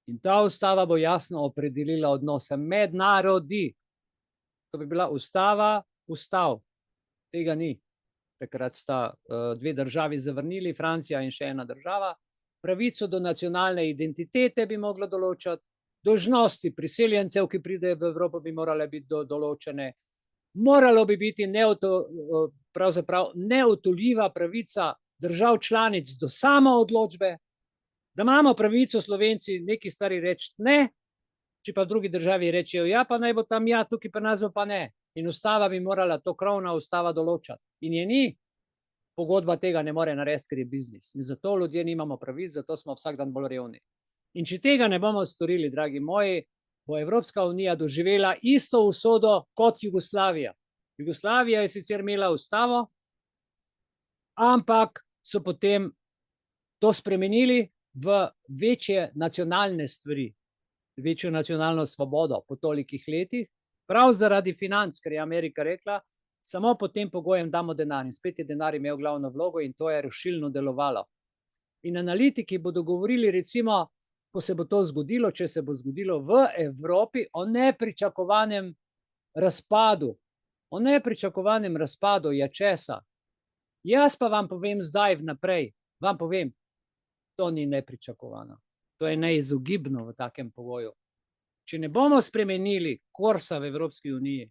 In ta ustava bo jasno opredelila odnose med narodi. To bi bila ustava, ustav. Tega ni. Takrat sta dve državi zavrnili, Francija in še ena država. Pravico do nacionalne identitete bi mogla določati. Dolžnosti priseljencev, ki pridejo v Evropo, bi morale biti določene. Moralo bi biti pravzaprav neodtujljiva pravica držav članic do samoodločbe, da imamo pravico Slovenci neki stvari reči ne, če pa v drugi državi rečejo ja, pa naj bo tam ja, tukaj pa nas bo pa ne. In ustava bi morala to krovna ustava določati. In je ni. Pogodba tega ne more narediti, ker je biznis. In zato ljudje nimamo pravic, zato smo vsak dan bolj revni. In če tega ne bomo storili, dragi moji, bo Evropska unija doživela isto usodo kot Jugoslavija. Jugoslavija je sicer imela ustavo, ampak so potem to spremenili v večje nacionalne stvari, večjo nacionalno svobodo po tolikih letih, prav zaradi financ, ker je Amerika rekla, samo pod tem pogojem damo denar. In spet je denar imel glavno vlogo in to je rušilno delovalo. In analitiki bodo govorili, recimo, ko se bo to zgodilo, če se bo zgodilo v Evropi, o nepričakovanem razpadu. O nepričakovanem razpadu je česa. Jaz pa vam povem zdaj vnaprej, vam povem, to ni nepričakovano. To je neizogibno v takem pogoju. Če ne bomo spremenili kursa v Evropski uniji,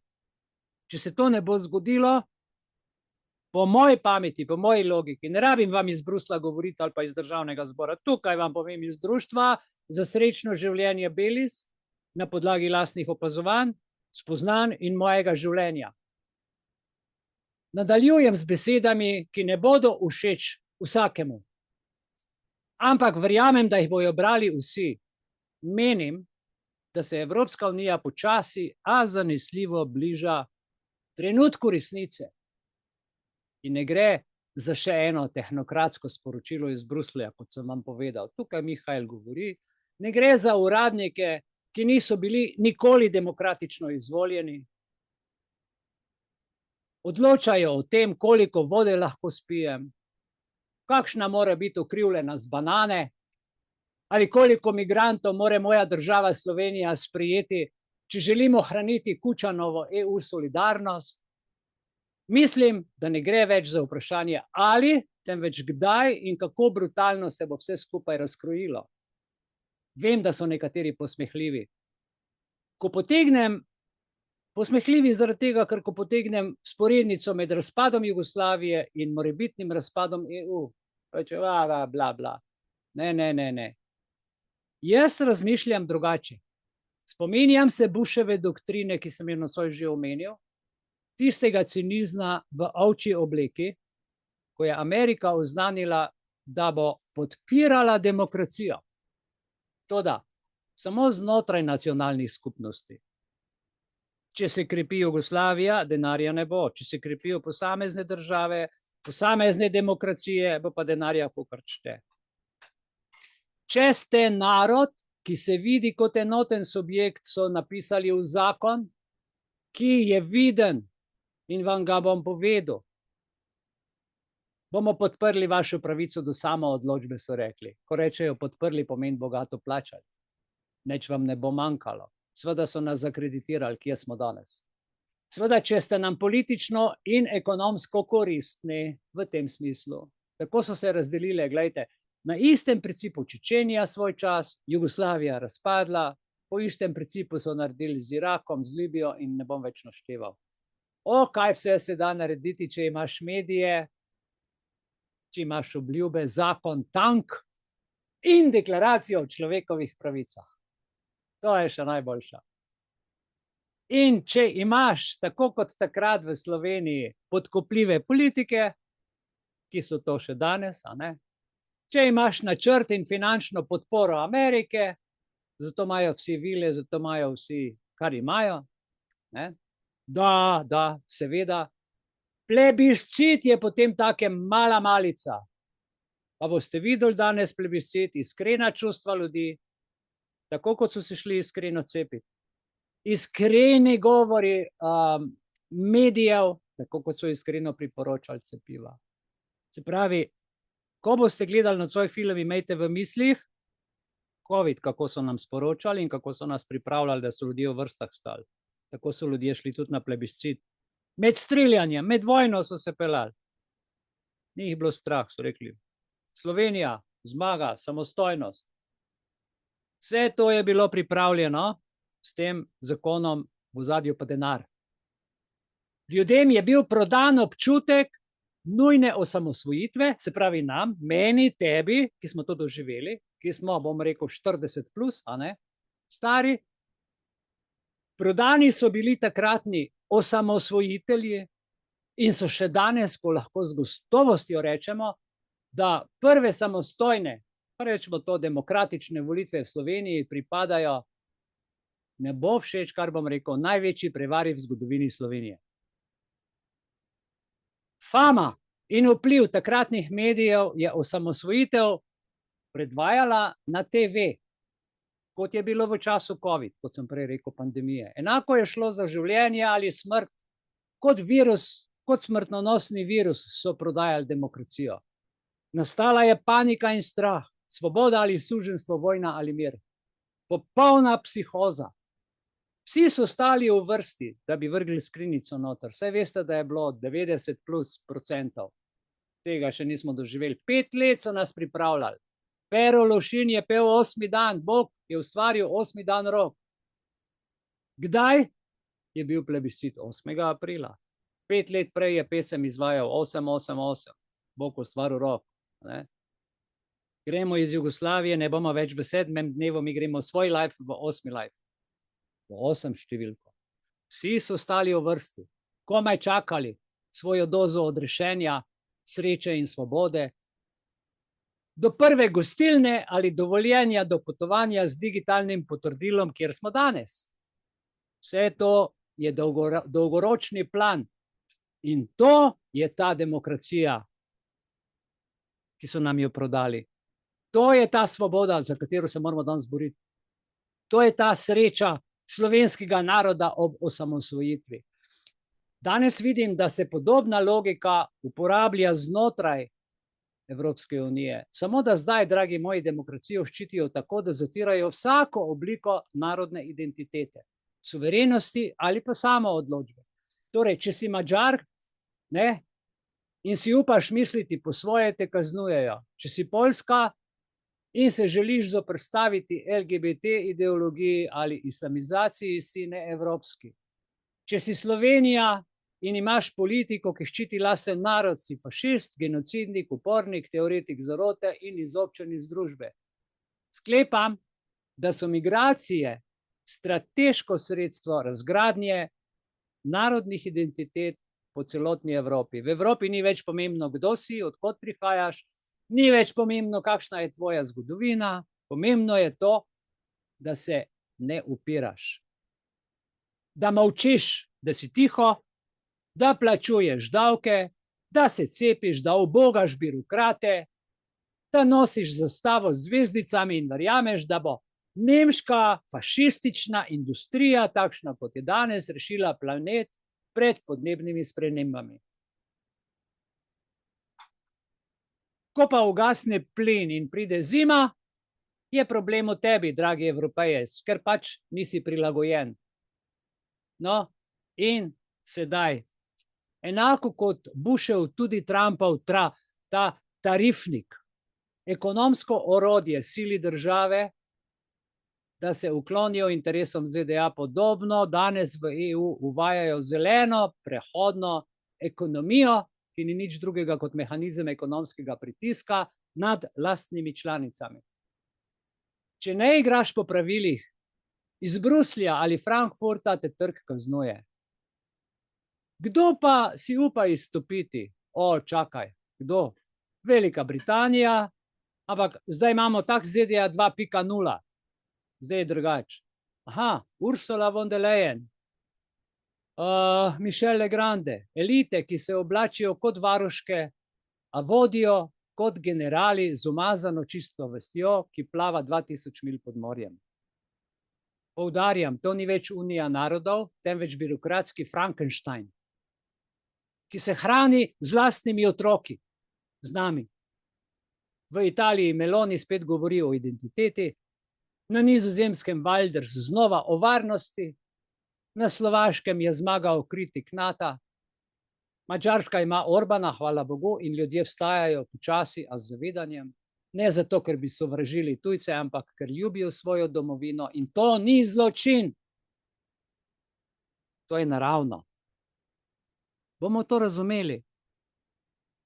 če se to ne bo zgodilo, po moji pameti, po moji logiki, ne rabim vam iz Brusla govoriti ali pa iz državnega zbora, tukaj vam povem iz Društva za srečno življenje Belis, na podlagi lastnih opazovanj, spoznanj in mojega življenja. Nadaljujem z besedami, ki ne bodo všeč vsakemu, ampak verjamem, da jih bojo brali vsi. Menim, da se Evropska unija počasi, a zanesljivo bliža trenutku resnice. In ne gre za še eno tehnokratsko sporočilo iz Bruslja, kot sem vam povedal. Tukaj Mihajl govori, ne gre za uradnike, ki niso bili nikoli demokratično izvoljeni. odločajo o tem, koliko vode lahko spijem, kakšna mora biti ukrivljena z banane, ali koliko migrantov mora moja država Slovenija sprejeti, če želimo ohraniti Kučanovo EU solidarnost. Mislim, da ne gre več za vprašanje ali, temveč kdaj in kako brutalno se bo vse skupaj razkrojilo. Vem, da so nekateri posmehljivi. Ko potegnem, posmehljivi zaradi tega, ker ko potegnem sporednico med razpadom Jugoslavije in morebitnim razpadom EU, reče, bla, bla. Ne. Jaz razmišljam drugače. Spominjam se Bushove doktrine, ki sem jo nocoj že omenil, tistega cinizma v ovčji obleki, ko je Amerika oznanila, da bo podpirala demokracijo. Toda samo znotraj nacionalnih skupnosti. Če se krepi Jugoslavija, denarja ne bo. Če se krepijo posamezne države, posamezne demokracije, bo pa denarja kakor šte. Če ste narod, ki se vidi kot enoten subjekt, so napisali v zakon, ki je viden in vam ga bom povedal. Bomo podprli vašo pravico do samoodločbe, so rekli. Ko rečejo podprli, pomeni bogato plačali. Nič vam ne bo manjkalo. Seveda so nas zakreditirali, kje smo danes. Seveda, če ste nam politično in ekonomsko koristni v tem smislu. Tako so se razdelile, gledajte, na istem principu Čečenija svoj čas, Jugoslavija razpadla, po istem principu so naredili z Irakom, z Libijo in ne bom več našteval. Kaj vse se da narediti, če imaš medije, če imaš obljube, zakon, tank in deklaracijo o človekovih pravicah. To je še najboljša. In če imaš, tako kot takrat v Sloveniji, podkopljive politike, ki so to še danes, a ne? Če imaš načrt in finančno podporo Amerike, zato imajo vsi vile, zato imajo vsi, kar imajo, ne? Da, seveda. Plebiscit je potem take mala malica. Pa boste videli danes plebiscit, iskrena čustva ljudi, tako kot so se šli iskreno cepiti. Iskreni govori medijev, tako kot so iskreno priporočali cepiva. Se pravi, ko boste gledali nocoj film, imejte v mislih COVID, kako so nam sporočali in kako so nas pripravljali, da so ljudje v vrstah stali. Tako so ljudje šli tudi na plebiscit. Med streljanjem, med vojno so se pelali. Ni jih bilo strah, so rekli. Slovenija, zmaga, samostojnost. Vse to je bilo pripravljeno s tem zakonom, v ozadju pa denar. Ljudem je bil prodan občutek nujne osamosvojitve, se pravi nam, meni, tebi, ki smo to doživeli, ki smo, bom rekel, 40 plus, a ne, stari. Prodani so bili takratni osamosvojitelji in so še danes, ko lahko z gotovostjo rečemo, da prve samostojne, pa rečemo to, demokratične volitve v Sloveniji pripadajo, ne bo všeč, kar bom rekel, največji prevari v zgodovini Slovenije. Fama in vpliv takratnih medijev je osamosvojitev predvajala na TV, kot je bilo v času COVID, kot sem prej rekel, pandemije. Enako je šlo za življenje ali smrt, kot virus, kot smrtonosni virus so prodajali demokracijo. Nastala je panika in strah, svoboda ali suženjstvo, vojna ali mir. Popolna psihoza. Vsi so stali v vrsti, da bi vrgli skrinjico noter. Vse veste, da je bilo 90+%. Tega še nismo doživeli. 5 let so nas pripravljali. Pero Lošin je pel 8. dan, Bog je ustvaril 8. dan rok. Kdaj je bil plebiscit? 8. aprila. 5 let prej je pesem izvajal 888. Bog ustvaril rok. Ne? Gremo iz Jugoslavije, ne bomo več v 7. dnevu, mi gremo svoj life v 8. life. V 8 številko. Vsi so stali v vrsti, komaj čakali svojo dozo odrešenja, sreče in svobode, do prve gostilne ali dovoljenja do potovanja z digitalnim potrdilom, kjer smo danes. Vse to je dolgoročni plan in to je ta demokracija, ki so nam jo prodali. To je ta svoboda, za katero se moramo danes boriti. To je ta sreča slovenskega naroda ob osamosvojitvi. Danes vidim, da se podobna logika uporablja znotraj Evropske unije. Samo da zdaj, dragi moji, demokracijo ščitijo tako, da zatirajo vsako obliko narodne identitete, suverenosti ali pa samo odločbe. Torej, če si Madžar, ne, in si upaš misliti po svoje, te kaznujejo. Če si Poljska in se želiš zoperstaviti LGBT ideologiji ali islamizaciji, si neevropski. Če si Slovenija in imaš politiko, ki ščiti lasten narod, si fašist, genocidnik, upornik, teoretik zarote in izobčen iz družbe. Sklepam, da so migracije strateško sredstvo razgradnje narodnih identitet po celotni Evropi. V Evropi ni več pomembno, kdo si, odkot prihajaš, ni več pomembno, kakšna je tvoja zgodovina, pomembno je to, da se ne upiraš. Da molčiš, da si tiho, da plačuješ davke, da se cepiš, da ubogaš birokrate, da nosiš zastavo z zvezdicami in verjameš, da bo nemška fašistična industrija, takšna kot je danes, rešila planet pred podnebnimi spremembami. Ko pa ugasne plin in pride zima, je problem v tebi, dragi Evropejec, ker pač nisi prilagojen. No, in sedaj, enako kot Bushov, tudi Trumpov ta tarifnik, ekonomsko orodje sili države, da se uklonijo interesom ZDA, podobno danes v EU uvajajo zeleno prehodno ekonomijo, ki ni nič drugega kot mehanizem ekonomskega pritiska nad lastnimi članicami. Če ne igraš po pravilih, iz Bruslja ali Frankfurta te trg kaznuje. Kdo pa si upa izstopiti? O, čakaj, kdo? Velika Britanija, ampak zdaj imamo tak ZDA 2.0. Zdaj je drugače. Aha, Ursula von der Leyen, Michel Legrande, elite, ki se oblačijo kot varuške, a vodijo kot generali z umazano čisto vestjo, ki plava 2000 milj pod morjem. Poudarjam, to ni več Unija narodov, temveč birokratski Frankenstein, ki se hrani z lastnimi otroki, z nami. V Italiji Meloni spet govori o identiteti, na Nizozemskem Wilders znova o varnosti, na Slovaškem je zmagal kritik NATO, Madžarska ima Orbana, hvala Bogu, in ljudje vstajajo počasi, a z zavedanjem, ne zato, ker bi sovražili tujce, ampak ker ljubijo svojo domovino in to ni zločin. To je naravno. Bomo to razumeli?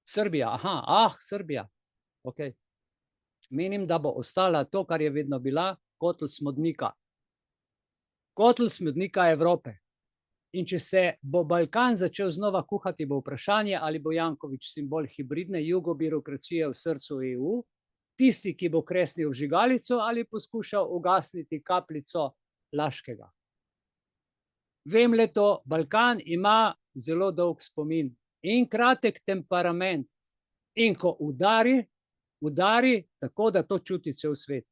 Srbija, Srbija, ok. Menim, da bo ostala to, kar je vedno bila, kotel smodnika. Kotel smodnika Evrope. In če se bo Balkan začel znova kuhati, bo vprašanje, ali bo Janković simbol hibridne jugobirokracije v srcu EU, tisti, ki bo kresnil vžigalico ali poskušal ugasniti kapljico Laškega. Vem le to, Balkan ima zelo dolg spomin in kratek temperament. In ko udari tako, da to čuti cel svet.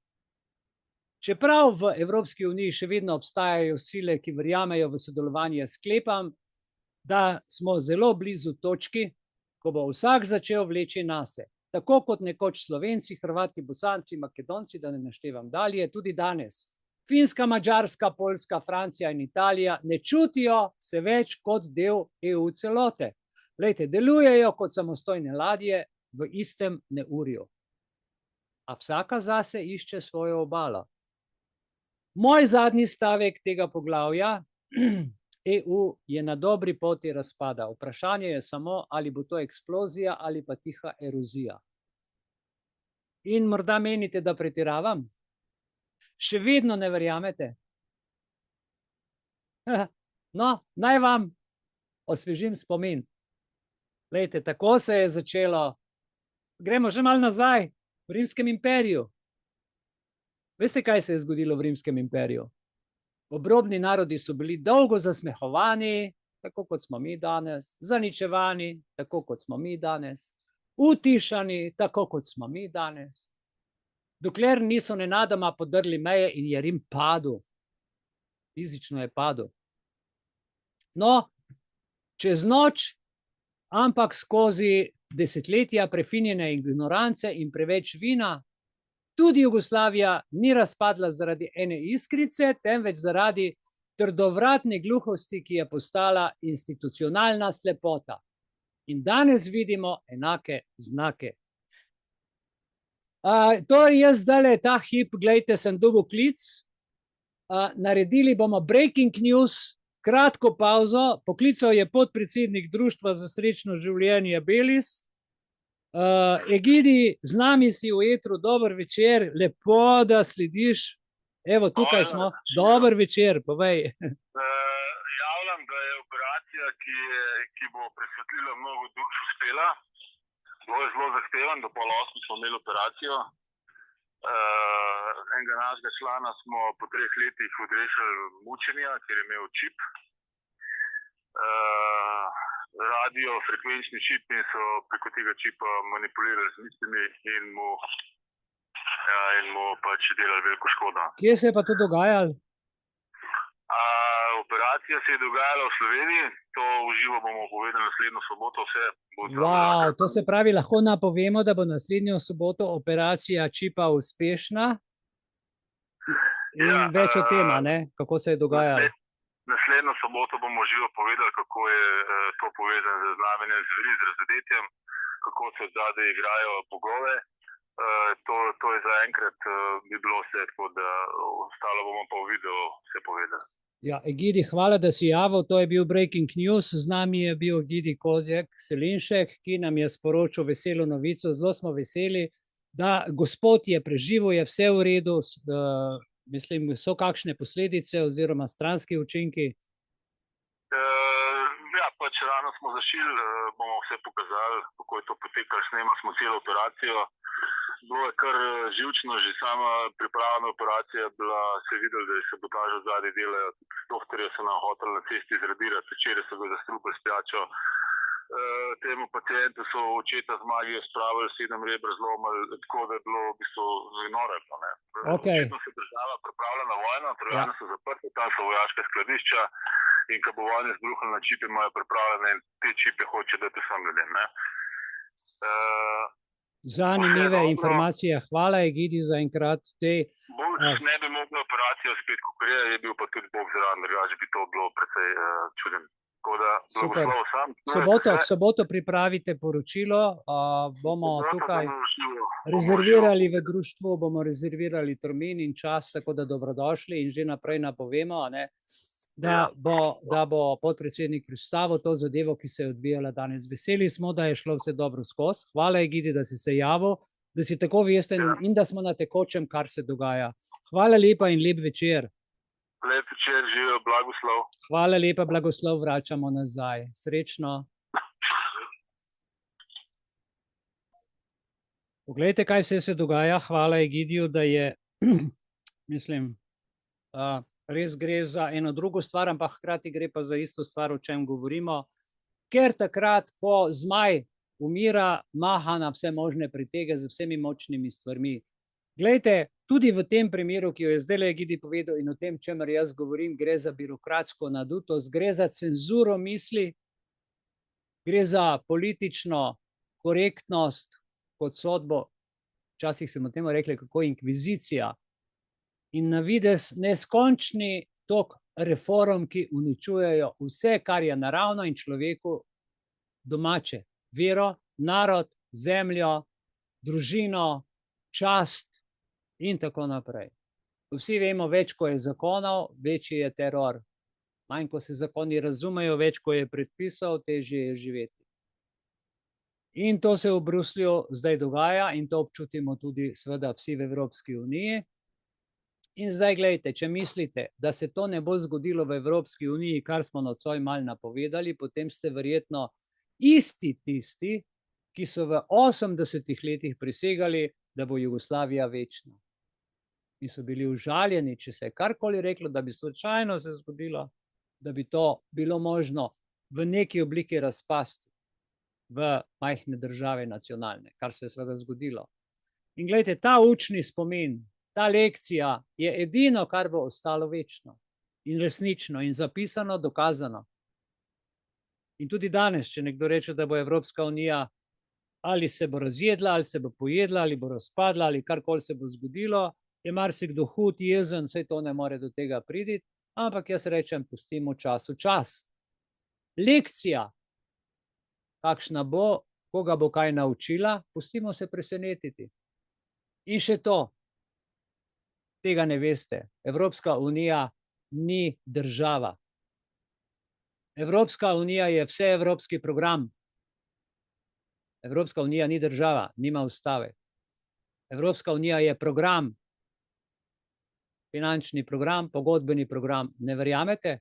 Čeprav v Evropski uniji še vedno obstajajo sile, ki verjamejo v sodelovanje, sklepam, da smo zelo blizu točki, ko bo vsak začel vleči nase. Tako kot nekoč Slovenci, Hrvati, Bosanci, Makedonci, da ne naštevam dalje, tudi danes. Finska, Madžarska, Poljska, Francija in Italija ne čutijo se več kot del EU celote. Glejte, delujejo kot samostojne ladje v istem neurju. A vsaka zase išče svojo obalo. Moj zadnji stavek tega poglavja, EU je na dobri poti razpada. Vprašanje je samo, ali bo to eksplozija ali pa tiha erozija. In morda menite, da pretiravam? Še vedno ne verjamete? No, naj vam osvežim spomin. Glejte, tako se je začelo. Gremo že malo nazaj v Rimskem imperiju. Veste, kaj se je zgodilo v Rimskem imperiju? Obrobni narodi so bili dolgo zasmehovani, tako kot smo mi danes, zaničevani, tako kot smo mi danes, utišani, tako kot smo mi danes, dokler niso nenadoma podrli meje in je Rim padel. Fizično je padel. No, čez noč, ampak skozi desetletja prefinjene ignorance in preveč vina, tudi Jugoslavija ni razpadla zaradi ene iskrice, temveč zaradi trdovratne gluhosti, ki je postala institucionalna slepota. In danes vidimo enake znake. Torej jaz zdajle ta hip, gledajte, sem dobil klic, naredili bomo breaking news, kratko pauzo, poklical je podpredsednik Društva za srečno življenje Belis. Egidi, z nami si v etru, dober večer, lepo, da slediš. Evo, tukaj smo, dober večer, povej. Javljam, da je operacija, ki bo presvetlila mnogo duš, uspela. Bilo je zelo zahteven, do 7:30 smo imeli operacijo. Enega našega člana smo po 3 letih odrešili mučenja, ker je imel čip. Radiofrekvenčni čip in so preko tega čipa manipulirali z mislimi in mu pač delali veliko škodo. Kje se je pa to dogajalo? Operacija se je dogajala v Sloveniji, to v živo bomo povedali naslednjo soboto, vse bo Wow, to se pravi, lahko napovemo, da bo naslednjo soboto operacija čipa uspešna in več o tem, ne? Kako se je dogajalo. Naslednjo soboto bomo živo povedali, kako je to povezano z znamenjem zveri, z razvedetjem, kako se zadaj igrajo bogove. To je zaenkrat bi bilo vse, tako da ostalo bomo pa v videu vse povedali. Ja, Egidi, hvala, da si javil, to je bil Breaking News, z nami je bil Egidi Kozjek Selinšek, ki nam je sporočil veselo novico, zelo smo veseli, da gospod je preživel, je vse v redu, mislim, so kakšne posledice oziroma stranski učinki? Ja, pač rano smo zašili, bomo vse pokazali, kako je to potekalo, snemali smo celo operacijo. Bilo je kar živčno, že sama pripravljena operacija bila, se je videlo, da se sabotaža zadaj delajo, doktorje so nam hoteli na cesti izradirati, včeraj so ga zastrupili s pijačo. Temu pacientu so očeta z magijo spravili 7 reber, zlomili, tako da je bilo v bistvu noro. Očitno se država pripravlja na vojno, Trojane so zaprte, tam so vojaška skladišča in ko bo vojna zbruhnila, na čipe imajo pripravljene in te čipe hoče dati vsem ljudem. Zanimive informacije, hvala Egidi za enkrat. Bolj ne bi mogla operacija spet, kako je bil pa tudi Bog zraven, drugače bi to bilo precej čuden. Super. V soboto pripravite poročilo, bomo tukaj rezervirali v društvu, bomo rezervirali termin in čas, tako da dobrodošli in že naprej napovemo, da bo podpredsednik predstavil to zadevo, ki se je odvijala danes. Veseli smo, da je šlo vse dobro skozi. Hvala Egidi, da si se javil, da si tako vesten in da smo na tekočem, kar se dogaja. Hvala lepa in lep večer. Lep večer, živijo, blagoslov. Hvala lepa, blagoslov, vračamo nazaj. Srečno. Poglejte, kaj vse se dogaja. Hvala Egidiju, da je, mislim, res gre za eno drugo stvar, ampak hkrati gre pa za isto stvar, o čem govorimo. Ker takrat, ko zmaj umira, maha na vse možne pritege z vsemi močnimi stvarmi. Glejte, tudi v tem primeru, ki jo je zdaj Egidi povedal in o tem, čemer jaz govorim, gre za birokratsko nadutost, gre za cenzuro misli, gre za politično korektnost kot sodbo, včasih smo temu rekli, kako inkvizicija, in na videz neskončni tok reform, ki uničujejo vse, kar je naravno in človeku domače. Vero, narod, zemljo, družino, čast in tako naprej. Vsi vemo, več ko je zakonov, večji je teror. Manj ko se zakoni razumejo, več ko je predpisov, težje je živeti. In to se v Bruslju zdaj dogaja in to občutimo tudi seveda vsi v Evropski uniji. In zdaj gledajte, če mislite, da se to ne bo zgodilo v Evropski uniji, kar smo nocoj malo napovedali, potem ste verjetno isti tisti, ki so v 80-ih letih prisegali, da bo Jugoslavija večna. In so bili užaljeni, če se je karkoli reklo, da bi slučajno se zgodilo, da bi to bilo možno v neki obliki razpasti v majhne države nacionalne, kar se je seveda zgodilo. In gledajte, ta učni spomin, ta lekcija je edino, kar bo ostalo večno in resnično in zapisano, dokazano. In tudi danes, če nekdo reče, da bo Evropska unija ali se bo razjedla, ali se bo pojedla, ali bo razpadla, ali karkoli se bo zgodilo, je marsikdo hud, jezen, saj to ne more do tega priti, ampak jaz rečem, pustimo času čas. Lekcija, kakšna bo, koga bo kaj naučila, pustimo se presenetiti. In še to, tega ne veste, Evropska unija ni država. Evropska unija je vseevropski program. Evropska unija ni država, nima ustave. Evropska unija je program, finančni program, pogodbeni program. Ne verjamete?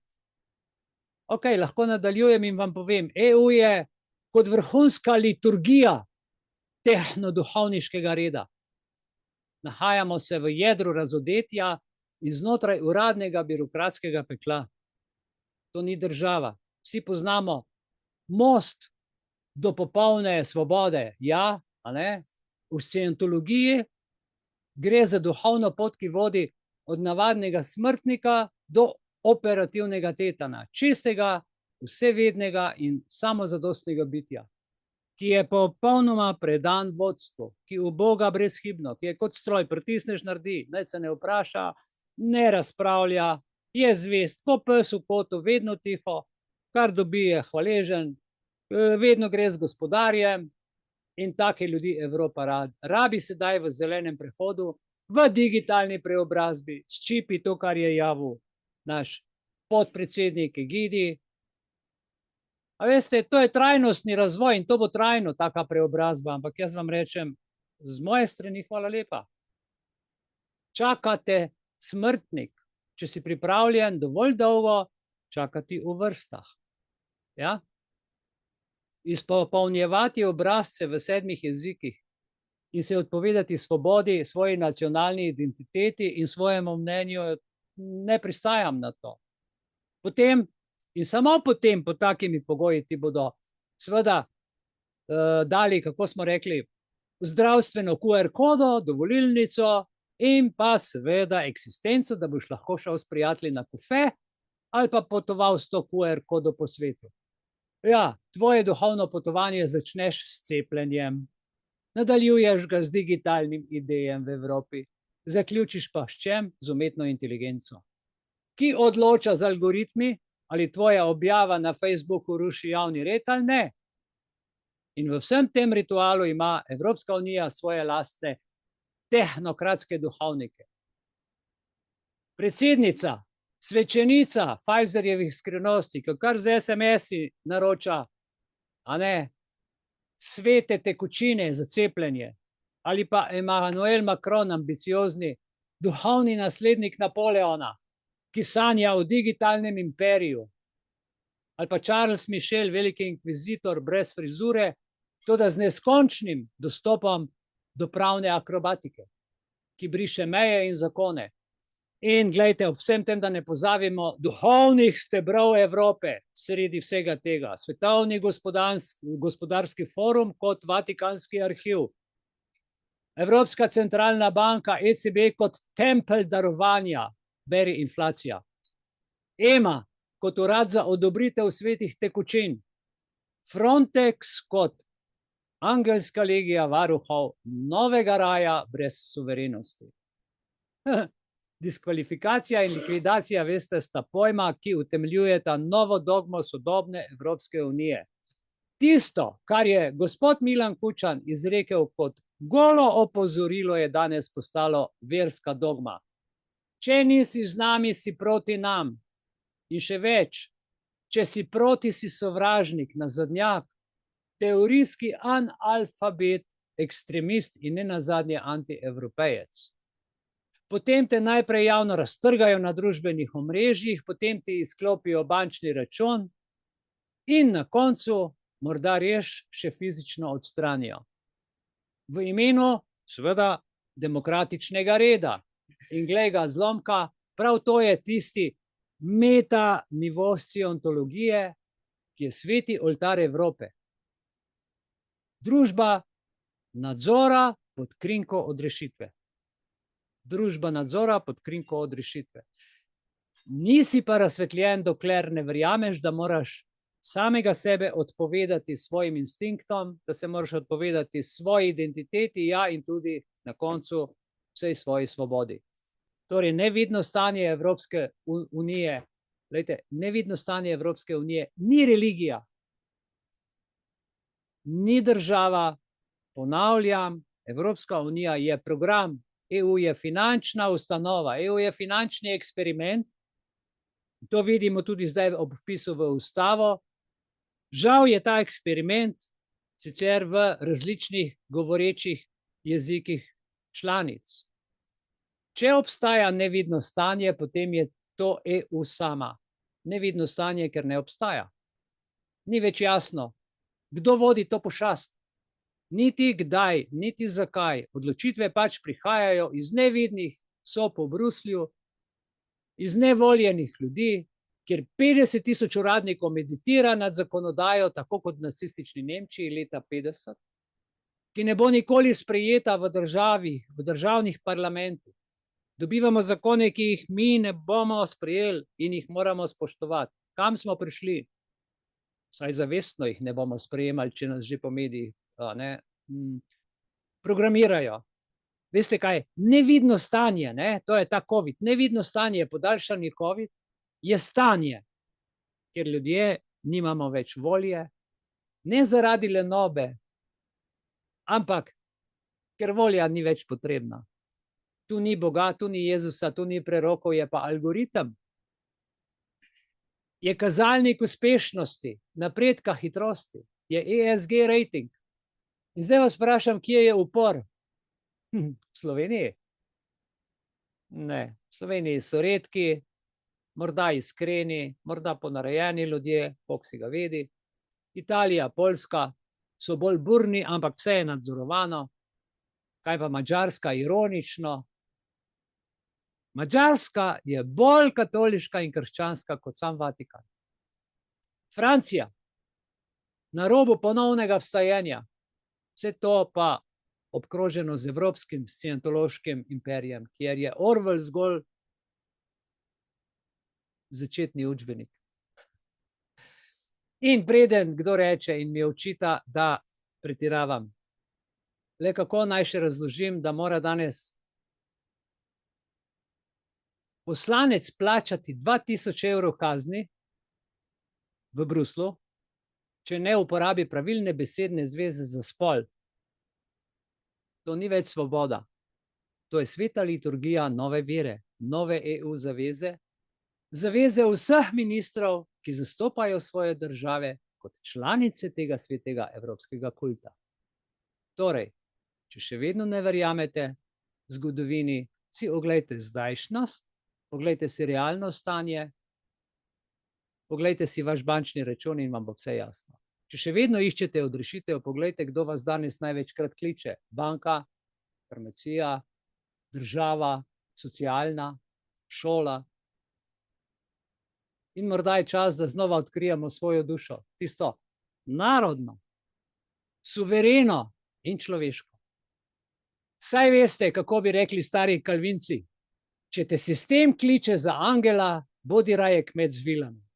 Ok, lahko nadaljujem in vam povem, EU je kot vrhunska liturgija tehno-duhovniškega reda. Nahajamo se v jedru razodetja in znotraj uradnega birokratskega pekla. To ni država. Vsi poznamo most do popolne svobode. Ja, a ne? V scientologiji gre za duhovno pot, ki vodi od navadnega smrtnika do operativnega tetana, čistega, vsevednega in samozadostnega bitja, ki je popolnoma predan vodstvu, ki uboga brezhibno, ki je kot stroj, pritisneš, naredi, naj se ne vpraša, ne razpravlja, je zvest, ko pes v kotu, vedno tiho, kar dobi je hvaležen, vedno gre z gospodarjem in take ljudi Evropa rabi sedaj v zelenem prehodu, v digitalni preobrazbi, s čipi, to, kar je javil naš podpredsednik Egidi. A veste, to je trajnostni razvoj in to bo trajno, taka preobrazba, ampak jaz vam rečem, z moje strani hvala lepa. Čakate smrtnik, če si pripravljen dovolj dolgo čakati v vrstah. Ja? Izpopolnjevati obrazce v 7 jezikih in se odpovedati svobodi, svoji nacionalni identiteti in svojemu mnenju, ne pristajam na to. Potem in samo potem, pod takimi pogoji ti bodo seveda dali, kako smo rekli, zdravstveno QR kodo, dovolilnico in pa seveda eksistenco, da boš lahko šel s prijatelji na kafe ali pa potoval s to QR kodo po svetu. Ja, tvoje duhovno potovanje začneš s cepljenjem, nadaljuješ ga z digitalnim idejem v Evropi, zaključiš pa s čem? Z umetno inteligenco, ki odloča z algoritmi, ali tvoja objava na Facebooku ruši javni red ali ne. In v vsem tem ritualu ima Evropska unija svoje lastne tehnokratske duhovnike. Predsednica, svečenica Pfizerjevih skrivnosti, ki kar z SMS-i naroča, a ne, svete tekočine za cepljenje, ali pa Emmanuel Macron, ambiciozni duhovni naslednik Napoleona, ki sanja o digitalnem imperiju, ali pa Charles Michel, veliki inkvizitor brez frizure, toda z neskončnim dostopom do pravne akrobatike, ki briše meje in zakone. In gledajte, ob vsem tem, da ne pozabimo duhovnih stebrov Evrope sredi vsega tega. Svetovni gospodarski forum kot Vatikanski arhiv, Evropska centralna banka, ECB kot tempelj darovanja, beri inflacija. EMA kot urad za odobritev svetih tekočin. Frontex kot angelska legija varuhov novega raja brez suverenosti. Diskvalifikacija in likvidacija, veste, sta pojma, ki utemeljujeta novo dogmo sodobne Evropske unije. Tisto, kar je gospod Milan Kučan izrekel kot golo opozorilo, je danes postalo verska dogma. Če nisi z nami, si proti nam. In še več, če si proti, si sovražnik, nazadnjak, teorijski analfabet, ekstremist in ne nazadnje antievropejec. Potem te najprej javno raztrgajo na družbenih omrežjih, potem ti izklopijo bančni račun in na koncu morda res še fizično odstranijo. V imenu, seveda, demokratičnega reda. In glej ga zlomka, prav to je tisti meta nivo scientologije, ki je sveti oltar Evrope. Družba nadzora pod krinko odrešitve. Družba nadzora pod krinko odrešitve. Nisi pa razsvetljen, dokler ne verjameš, da moraš samega sebe odpovedati svojim instinktom, da se moraš odpovedati svoji identiteti, ja, in tudi na koncu vsej svoji svobodi. Torej, nevidno stanje Evropske unije, glejte, nevidno stanje Evropske unije ni religija, ni država, ponavljam, Evropska unija je program, EU je finančna ustanova, EU je finančni eksperiment. To vidimo tudi zdaj ob vpisu v ustavo. Žal je ta eksperiment sicer v različnih govorečih jezikih članic. Če obstaja nevidno stanje, potem je to EU sama. Nevidno stanje, ker ne obstaja. Ni več jasno, kdo vodi to pošast. Niti kdaj, niti zakaj. Odločitve pač prihajajo iz nevidnih sob v Bruslju, iz nevoljenih ljudi, kjer 50 000 uradnikov meditira nad zakonodajo, tako kot v nacistični Nemčiji leta 50, ki ne bo nikoli sprejeta v državnih parlamentih. Dobivamo zakone, ki jih mi ne bomo sprejeli in jih moramo spoštovati. Kam smo prišli? Vsaj zavestno jih ne bomo sprejemali, če nas že po medijih programirajo. Veste kaj? Nevidno stanje, to je ta COVID, nevidno stanje, podaljšani COVID, je stanje, ker ljudje nimamo več volje, ne zaradi lenobe, ampak ker volja ni več potrebna. Tu ni Boga, tu ni Jezusa, tu ni prerokov, je pa algoritem. Je kazalnik uspešnosti, napredka, hitrosti, je ESG rating. In zdaj vas vprašam, kje je upor? V Sloveniji? Ne, v Sloveniji so redki, morda iskreni, morda ponarejeni ljudje, bog si ga vedi. Italija, Poljska so bolj burni, ampak vse je nadzorovano. Kaj pa Madžarska, ironično? Madžarska je bolj katoliška in krščanska kot sam Vatikan. Francija, na robu ponovnega vstajenja. Vse to pa obkroženo z evropskim scientološkim imperijem, kjer je Orwell zgolj začetni učbenik. In preden kdo reče in mi očita, da pretiravam. Le kako naj še razložim, da mora danes poslanec plačati 2000 evrov kazni v Bruslu, če ne uporabi pravilne besedne zveze za spol. To ni več svoboda. To je sveta liturgija nove vere, nove EU zaveze, zaveze vseh ministrov, ki zastopajo svoje države kot članice tega svetega evropskega kulta. Torej, če še vedno ne verjamete zgodovini, si oglejte zdajšnjost, poglejte si realno stanje, poglejte si vaš bančni račun in vam bo vse jasno. Če še vedno iščete odrešitev, poglejte, kdo vas danes največkrat kliče. Banka, farmacija, država, socialna, šola. In morda je čas, da znova odkrijemo svojo dušo. Tisto narodno, suvereno in človeško. Saj veste, kako bi rekli stari Kalvinci. Če te sistem kliče za angela, bodi raje kmet z vilami.